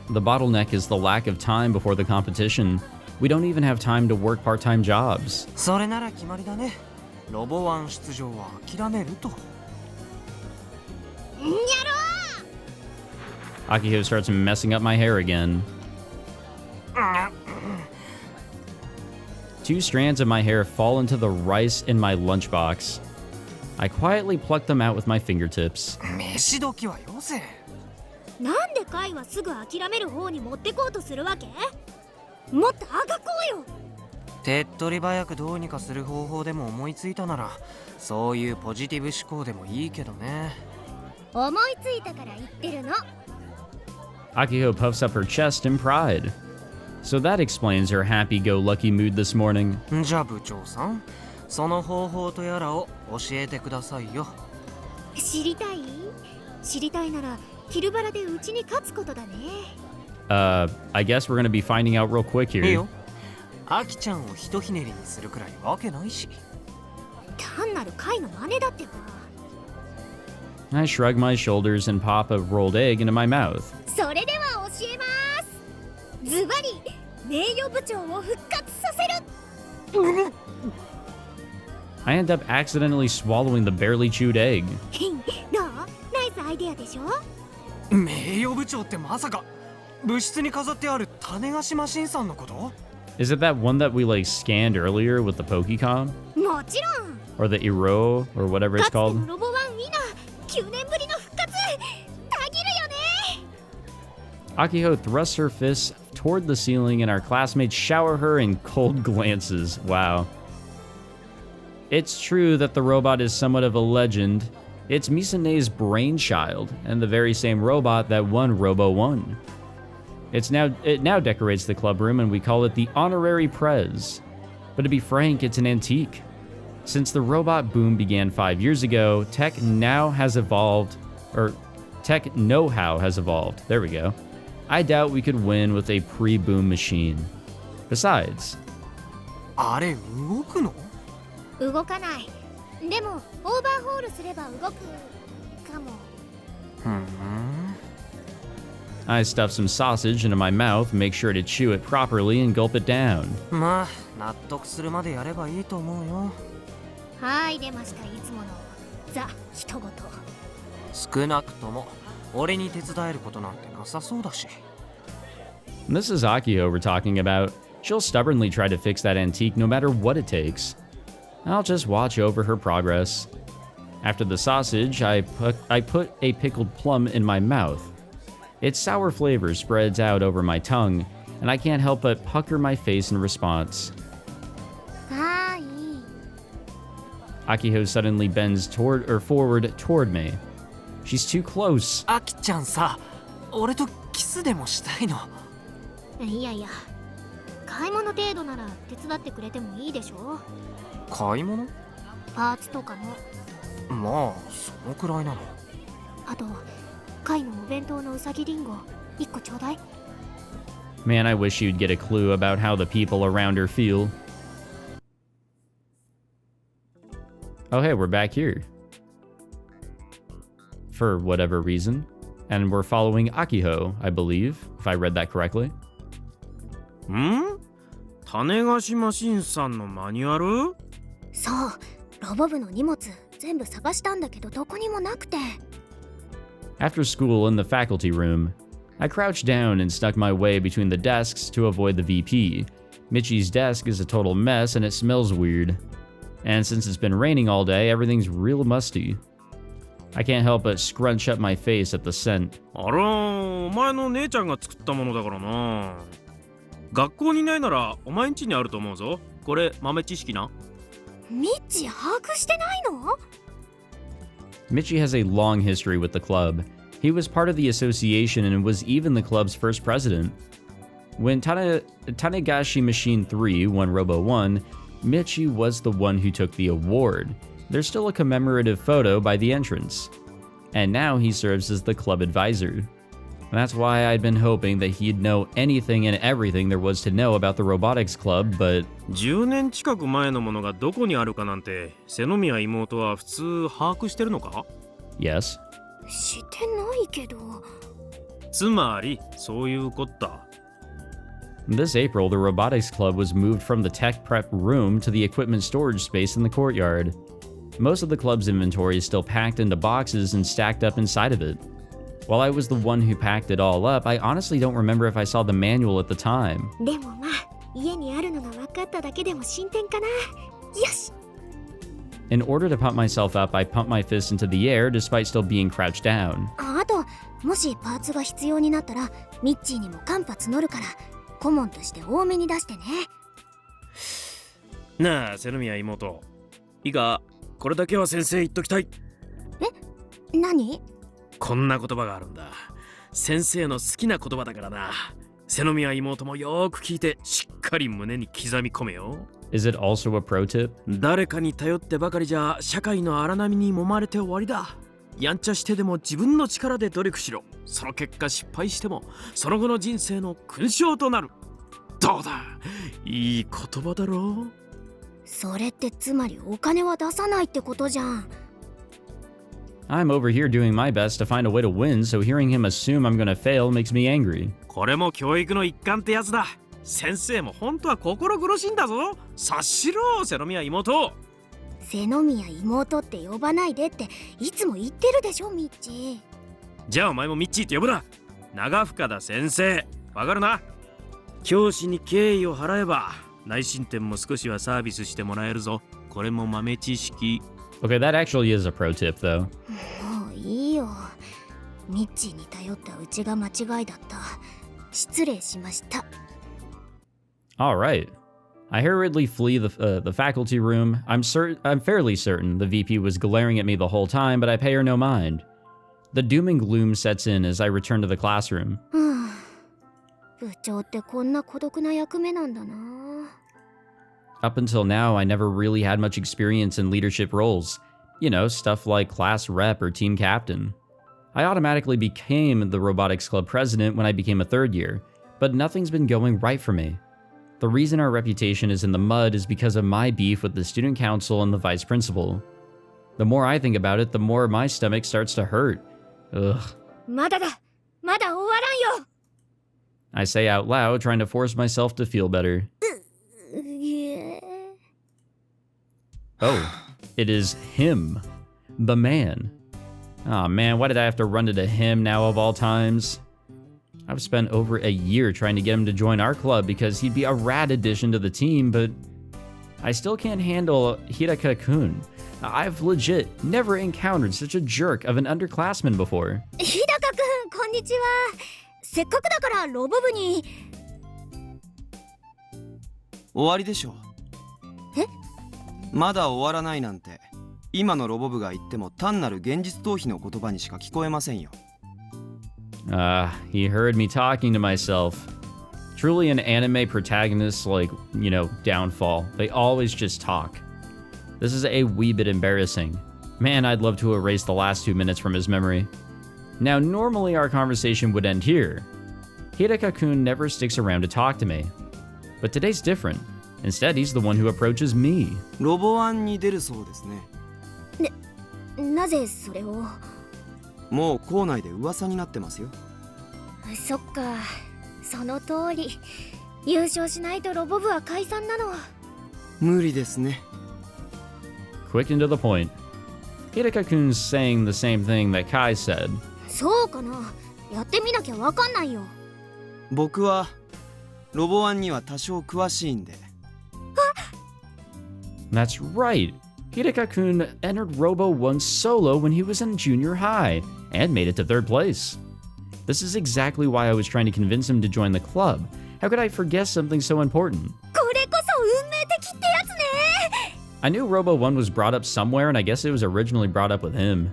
The bottleneck is the lack of time before the competition. We don't even have time to work part-time jobs. それなら決まりだね。ロボワン出場は諦めると。やろう。Akiho starts messing up my hair again. 2 strands of my hair fall into the rice in my lunchbox. I quietly pluck them out with my fingertips. 飯時はよせ。なんでカイはすぐ諦める方に持ってこうとするわけ？もっとあがこうよ。手っ取り早くどうにかする方法でも思いついたなら、そういうポジティブ思考でもいいけどね。思いついたから言ってるの。Akiho puffs up her chest in pride. So that explains her happy-go-lucky mood this morning. じゃあ部長さん、その方法とやらを教えてくださいよ。知りたい？知りたいならキルバラでうちに勝つことだね。I guess we're gonna be finding out real quick いい here. よ。アキちゃんをひとひねりにするくらいわけないし。単なるカイの真似だってば。I shrug my shoulders and pop a rolled egg into my mouth. それでは教えます。ズバリ名誉部長を復活させる。I end up accidentally swallowing the barely chewed egg. どう？ナイスアイデアでしょ？名誉部長ってまさか部室に飾ってある種子島新さんのこと？ Is it that one that we like scanned earlier with the Pokecom? もちろん。Or the Iro or whatever it's かつて called? のロボワンウィナー9年ぶりの復活。たぎるよね。Akiho thrusts her fists toward the ceiling and our classmates shower her in cold glances. Wow. It's true that the robot is somewhat of a legend. It's Misane's brainchild and the very same robot that won Robo 1. It now decorates the club room and we call it the Honorary Prez. But to be frank, it's an antique. Since the robot boom began 5 years ago, tech know-how has evolved. There we go. I doubt we could win with a pre-boom machine. Besides, あれ動くの？動かない。でもオーバーホールすれば動くかも。I stuff some sausage into my mouth, make sure to chew it properly and gulp it down. まあ納得するまでやればいいと思うよ。はい出ました。いつものザ一言。少なくとも俺に手伝えることなんてなさそうだし。This is Akiho we're talking about. She'll stubbornly try to fix that antique no matter what it takes. I'll just watch over her progress. After the sausage, I put a pickled plum in my mouth. Its sour flavor spreads out over my tongue, and I can't help but pucker my face in response. はいい。Akiho suddenly bends forward toward me. She's too close. アキちゃんさ、俺とキスでもしたいの？いやいや、買い物程度なら手伝ってくれてもいいでしょ？買い物？パーツとかの。まあそのくらいなの。あとカイのお弁当のうさぎリンゴ1個ちょうだい。 Man, I wish you'd get a clue about how the people around her feel. Oh hey, we're back here. For whatever reason. And we're following Akiho, I believe, if I read that correctly. ん？種子島新さんのマニュアル？そう、ロボ部の荷物全部探したんだけどどこにもなくて。 After school in the faculty room, I crouched down and stuck my way between the desks to avoid the VP, Michi's desk is a total mess and it smells weird. And since it's been raining all day, everything's real musty. I can't help but scrunch up my face at the scent. あら、お前の姉ちゃんが作ったものだからな。学校にないならお前ん家にあると思うぞ。これ豆知識な。ミッチ把握してないの？ Michi has a long history with the club. He was part of the association and was even the club's first president. When Tanegashima Machine 3 won Robo 1, Michi was the one who took the award. There's still a commemorative photo by the entrance. And now he serves as the club advisor. That's why I'd been hoping that he'd know anything and everything there was to know about the Robotics Club, but 10年近く前のものがどこにあるかなんて、瀬宮妹は普通把握してるのか？ yes. してないけど。つまり、そういうこった。This April, the Robotics Club was moved from the tech prep room to the equipment storage space in the courtyard. Most of the club's inventory is still packed into boxes and stacked up inside of it. While I was the one who packed it all up, I honestly don't remember if I saw the manual at the time. でもまあ、家にあるのが分かっただけでも進展かな。よし。 In order to pump myself up, I pumped my fist into the air despite still being crouched down. あと、もしパーツが必要になったら、ミッチーにも間髪乗るから、顧問として多めに出してね。なあ、瀬宮妹。いいか、これだけは先生言っときたい。え？何？こんな言葉があるんだ。先生の好きな言葉だからな。瀬宮妹もよーく聞いてしっかり胸に刻み込めよ。Is it also a pro tip? 誰かに頼ってばかりじゃ社会の荒波に揉まれて終わりだ。やんちゃしてでも自分の力で努力しろ。その結果失敗してもその後の人生の勲章となる。どうだ、いい言葉だろう。それってつまりお金は出さないってことじゃん。I'm over here doing my best to find a way to win, so hearing him assume I'm gonna fail makes me angry. これも教育の一環ってやつだ。先生も本当は心苦しいんだぞ。察しろ、瀬宮妹。瀬宮妹って呼ばないでっていつも言ってるでしょ、ミッチー。じゃあお前もミッチーって呼ぶな。長深田先生、わかるな。教師に敬意を払えば内申点も少しはサービスしてもらえるぞ。これも豆知識。Okay, that actually is a pro tip, though. もういいよ。ミッチーに頼ったうちが間違いだった。失礼しました。All right. I hurriedly flee the faculty room. I'm fairly certain the VP was glaring at me the whole time, but I pay her no mind. The doom and gloom sets in as I return to the classroom. 部長ってこんな孤独な役目なんだな。Up until now, I never really had much experience in leadership roles. You know, stuff like class rep or team captain. I automatically became the Robotics Club president when I became a third year, but nothing's been going right for me. The reason our reputation is in the mud is because of my beef with the student council and the vice principal. The more I think about it, the more my stomach starts to hurt. Ugh. まだだ。まだ終わらんよ。I say out loud, trying to force myself to feel better. Oh, it is him. The man. Aw, man, why did I have to run to him now of all times? I've spent over a year trying to get him to join our club because he'd be a rad addition to the team, but I still can't handle Hidaka-kun. I've legit never encountered such a jerk of an underclassman before. 日高くん、こんにちは。せっかくだからロボ部に。終わりでしょ。え？まだ終わらないなんて今のロボ部が言っても単なる現実逃避の言葉にしか聞こえませんよ。He heard me talking to myself. Truly an anime protagonist's, like, you know, downfall. They always just talk. This is a wee bit embarrassing. Man, I'd love to erase the last 2 minutes from his memory. Now, normally our conversation would end here. Hidaka-kun never sticks around to talk to me. But today's different. Instead, he's the one who approaches me. ロボ案に出るそうですね。なぜそれを？もう校内で噂になってますよ。そっか、その通り。優勝しないとロボ部は解散なの。無理ですね。Quick and to the point. Hidaka-kun's saying the same thing that Kai said. そうかな。やってみなきゃわかんないよ。僕はロボワンには多少詳しいんで。 That's right. Hidaka-kun entered Robo 1 solo when he was in junior high and made it to 3rd place. This is exactly why I was trying to convince him to join the club. How could I forget something so important? これこそ運命的ってやつね。 I knew Robo 1 was brought up somewhere, and I guess it was originally brought up with him.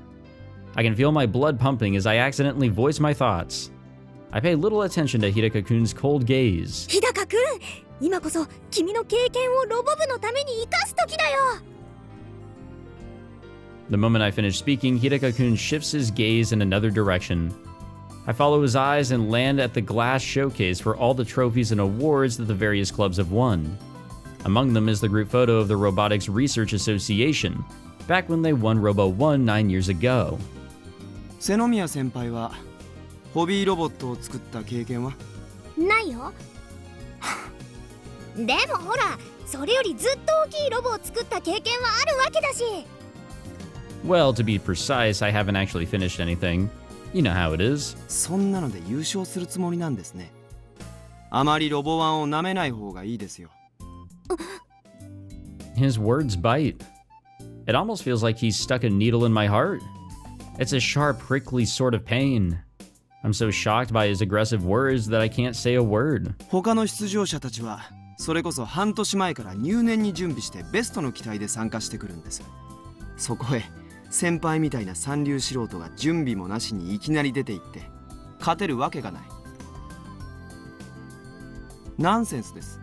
I can feel my blood pumping as I accidentally voice my thoughts. I pay little attention to Hidaka-kun's cold gaze. 日高くん、今こそ君の経験をロボ部のために生かす時だよ。 The moment I finish speaking, Hidaka-kun shifts his gaze in another direction. I follow his eyes and land at the glass showcase for all the trophies and awards that the various clubs have won. Among them is the group photo of the Robotics Research Association, back when they won Robo 1 9 years ago. 瀬宮先輩はホビーロボットを作った経験は？ないよ。でもほら、それよりずっと大きいロボを作った経験はあるわけだし。 Well, to be precise, I haven't actually finished anything. You know how it is. そんなので優勝するつもりなんですね。あまりロボワンを舐めない方がいいですよ。His words bite. It almost feels like he's stuck a needle in my heart. It's a sharp, prickly sort of pain. I'm so shocked by his aggressive words that I can't say a word. 他の出場者たちはそれこそ半年前から入念に準備してベストの期待で参加してくるんです。そこへ先輩みたいな三流素人が準備もなしにいきなり出ていって勝てるわけがない。ナンセンスです。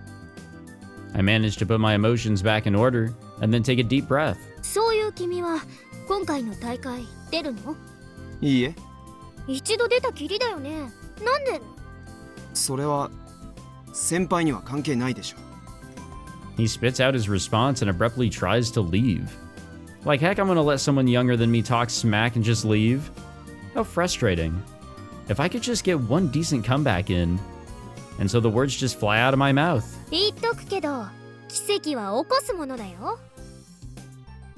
I managed to put my emotions back in order and then take a deep breath. そういう君は今回の大会出るの？いいえ、一度出たきりだよね。なんで？それは先輩には関係ないでしょ。 He spits out his response and abruptly tries to leave. Like heck, I'm gonna let someone younger than me talk smack and just leave? How frustrating. If I could just get one decent comeback in. And so the words just fly out of my mouth. 言っとくけど、奇跡は起こすものだよ。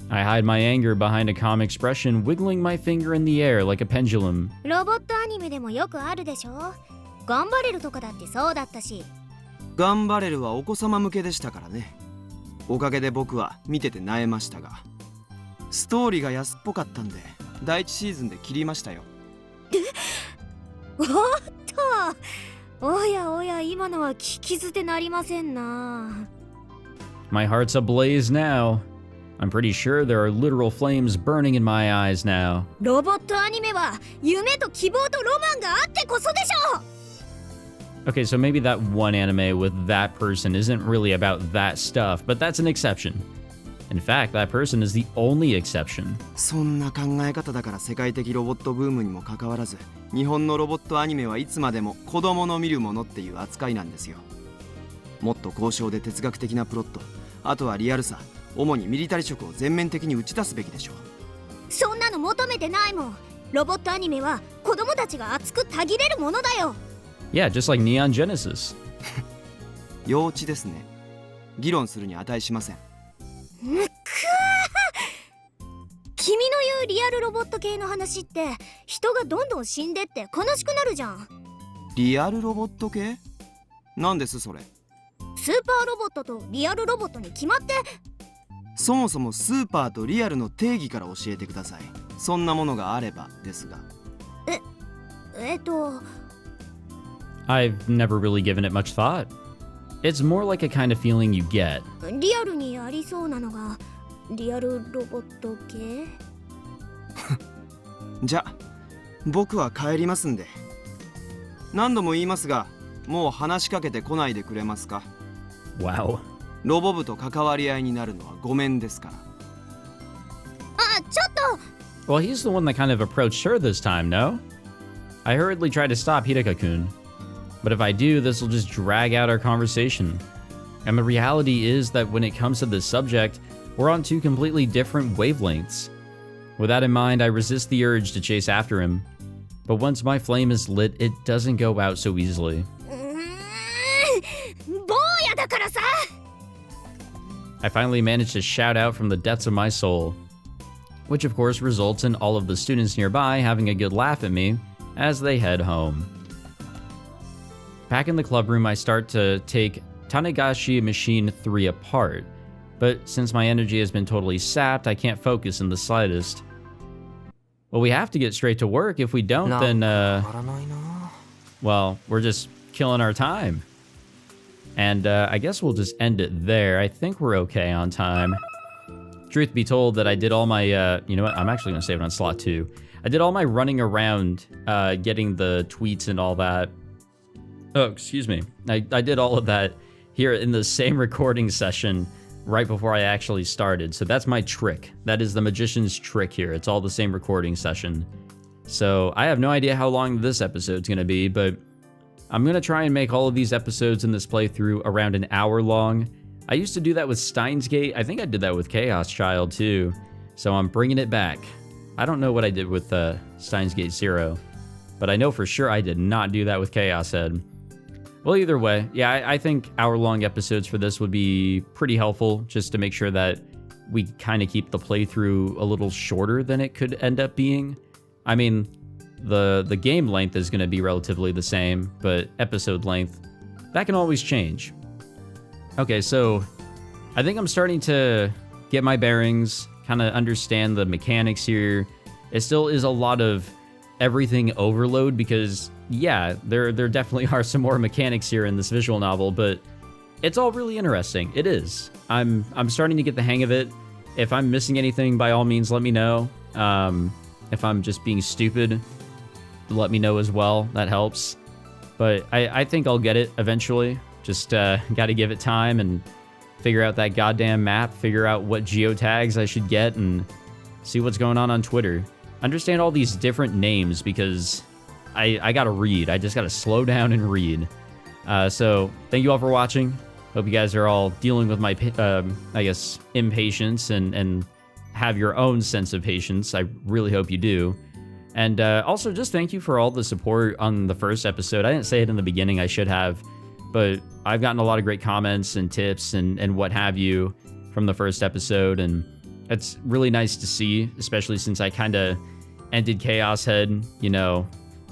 I hide my anger behind a calm expression, wiggling my finger in the air like a pendulum. ロボットアニメでもよくあるでしょ。頑張れるとかだってそうだったし。頑張れるはお子様向けでしたからね。おかげで僕は見てて萎えましたが、ストーリーが安っぽかったんで第一シーズンで切りましたよ。おっと、おやおや、今のは聞き捨てなりませんな。 My heart's ablaze now. I'm pretty sure there are literal flames burning in my eyes now. ロボットアニメは夢と希望とロマンがあってこそでしょ。 Okay, so maybe that one anime with that person isn't really about that stuff, but that's an exception. In fact, that person is the only exception. そんな考え方だから世界的ロボットブームにもかかわらず、日本のロボットアニメはいつまでも子供の見るものっていう扱いなんですよ。もっと高尚で哲学的なプロット、あとはリアルさ、主にミリタリ色を全面的に打ち出すべきでしょう。そんなの求めてないもん。ロボットアニメは子供たちが熱くたぎれるものだよ。 Yeah, just like Neon Genesis. 幼稚ですね。議論するに値しません。君の言うリアルロボット系の話って人がどんどん死んでって悲しくなるじゃん。リアルロボット系？なんですそれ？スーパーロボットとリアルロボットに決まって。そもそもスーパーとリアルの定義から教えてください。そんなものがあればですが。I've never really given it much thought. It's more like a kind of feeling you get. リアルにありそうなのがリアルロボット系。じゃあ僕は帰りますんで。何度も言いますが、もう話しかけてこないでくれますか？ Wow. ロボ部と関わり合いになるのはごめんですから。あ、ちょっと。 Well, he's the one that kind of approached her this time, no? I hurriedly try to stop Hidaka-kun. But if I do, this will just drag out our conversation. And the reality is that when it comes to this subject, we're on two completely different wavelengths. With that in mind, I resist the urge to chase after him. But once my flame is lit, it doesn't go out so easily. 坊やだからさ。 I finally managed to shout out from the depths of my soul. Which of course results in all of the students nearby having a good laugh at me as they head home. Back in the club room, I start to take Tanegashima Machine 3 apart, but since my energy has been totally sapped, I can't focus in the slightest. Well, we have to get straight to work. If we don't, then, well, we're just killing our time. And I guess we'll just end it there. I think we're okay on time. Truth be told, that I did all my, you know what? I'm actually going to save it on slot 2. I did all my running around, getting the tweets and all that. Oh, excuse me. I did all of that here in the same recording session right before I actually started. So that's my trick. That is the magician's trick here. It's all the same recording session. So I have no idea how long this episode's going to be, but I'm going to try and make all of these episodes in this playthrough around an hour long. I used to do that with Steins Gate. I think I did that with Chaos Child too. So I'm bringing it back. I don't know what I did with Steins Gate 0, but I know for sure I did not do that with Chaos Head. Well, either way, yeah, I think hour-long episodes for this would be pretty helpful, just to make sure that we kind of keep the playthrough a little shorter than it could end up being. I mean, the game length is going to be relatively the same, but episode length, that can always change. Okay, so I think I'm starting to get my bearings, kind of understand the mechanics here. It still is a lot of everything overload because, yeah, there definitely are some more mechanics here in this visual novel, but it's all really interesting. It is. I'm starting to get the hang of it. If I'm missing anything, by all means, let me know. If I'm just being stupid, let me know as well. That helps. But I think I'll get it eventually. Just got to give it time and figure out that goddamn map, figure out what geotags I should get, and see what's going on Twitter. Understand all these different names because I gotta read. I just gotta slow down and read. So thank you all for watching. Hope you guys are all dealing with my, I guess, impatience and have your own sense of patience. I really hope you do. And also just thank you for all the support on the first episode. I didn't say it in the beginning, I should have, but I've gotten a lot of great comments and tips and what have you from the first episode, and it's really nice to see, especially since I kind of ended Chaos Head, you know,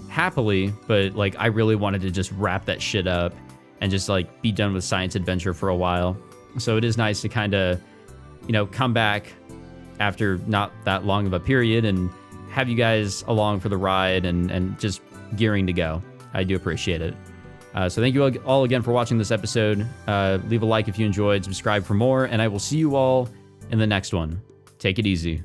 happily, but like I really wanted to just wrap that shit up and just like be done with Science Adventure for a while. So it is nice to kind of, you know, come back after not that long of a period and have you guys along for the ride and just gearing to go. I do appreciate it. So thank you all again for watching this episode. Leave a like if you enjoyed, subscribe for more, and I will see you all in the next one. Take it easy.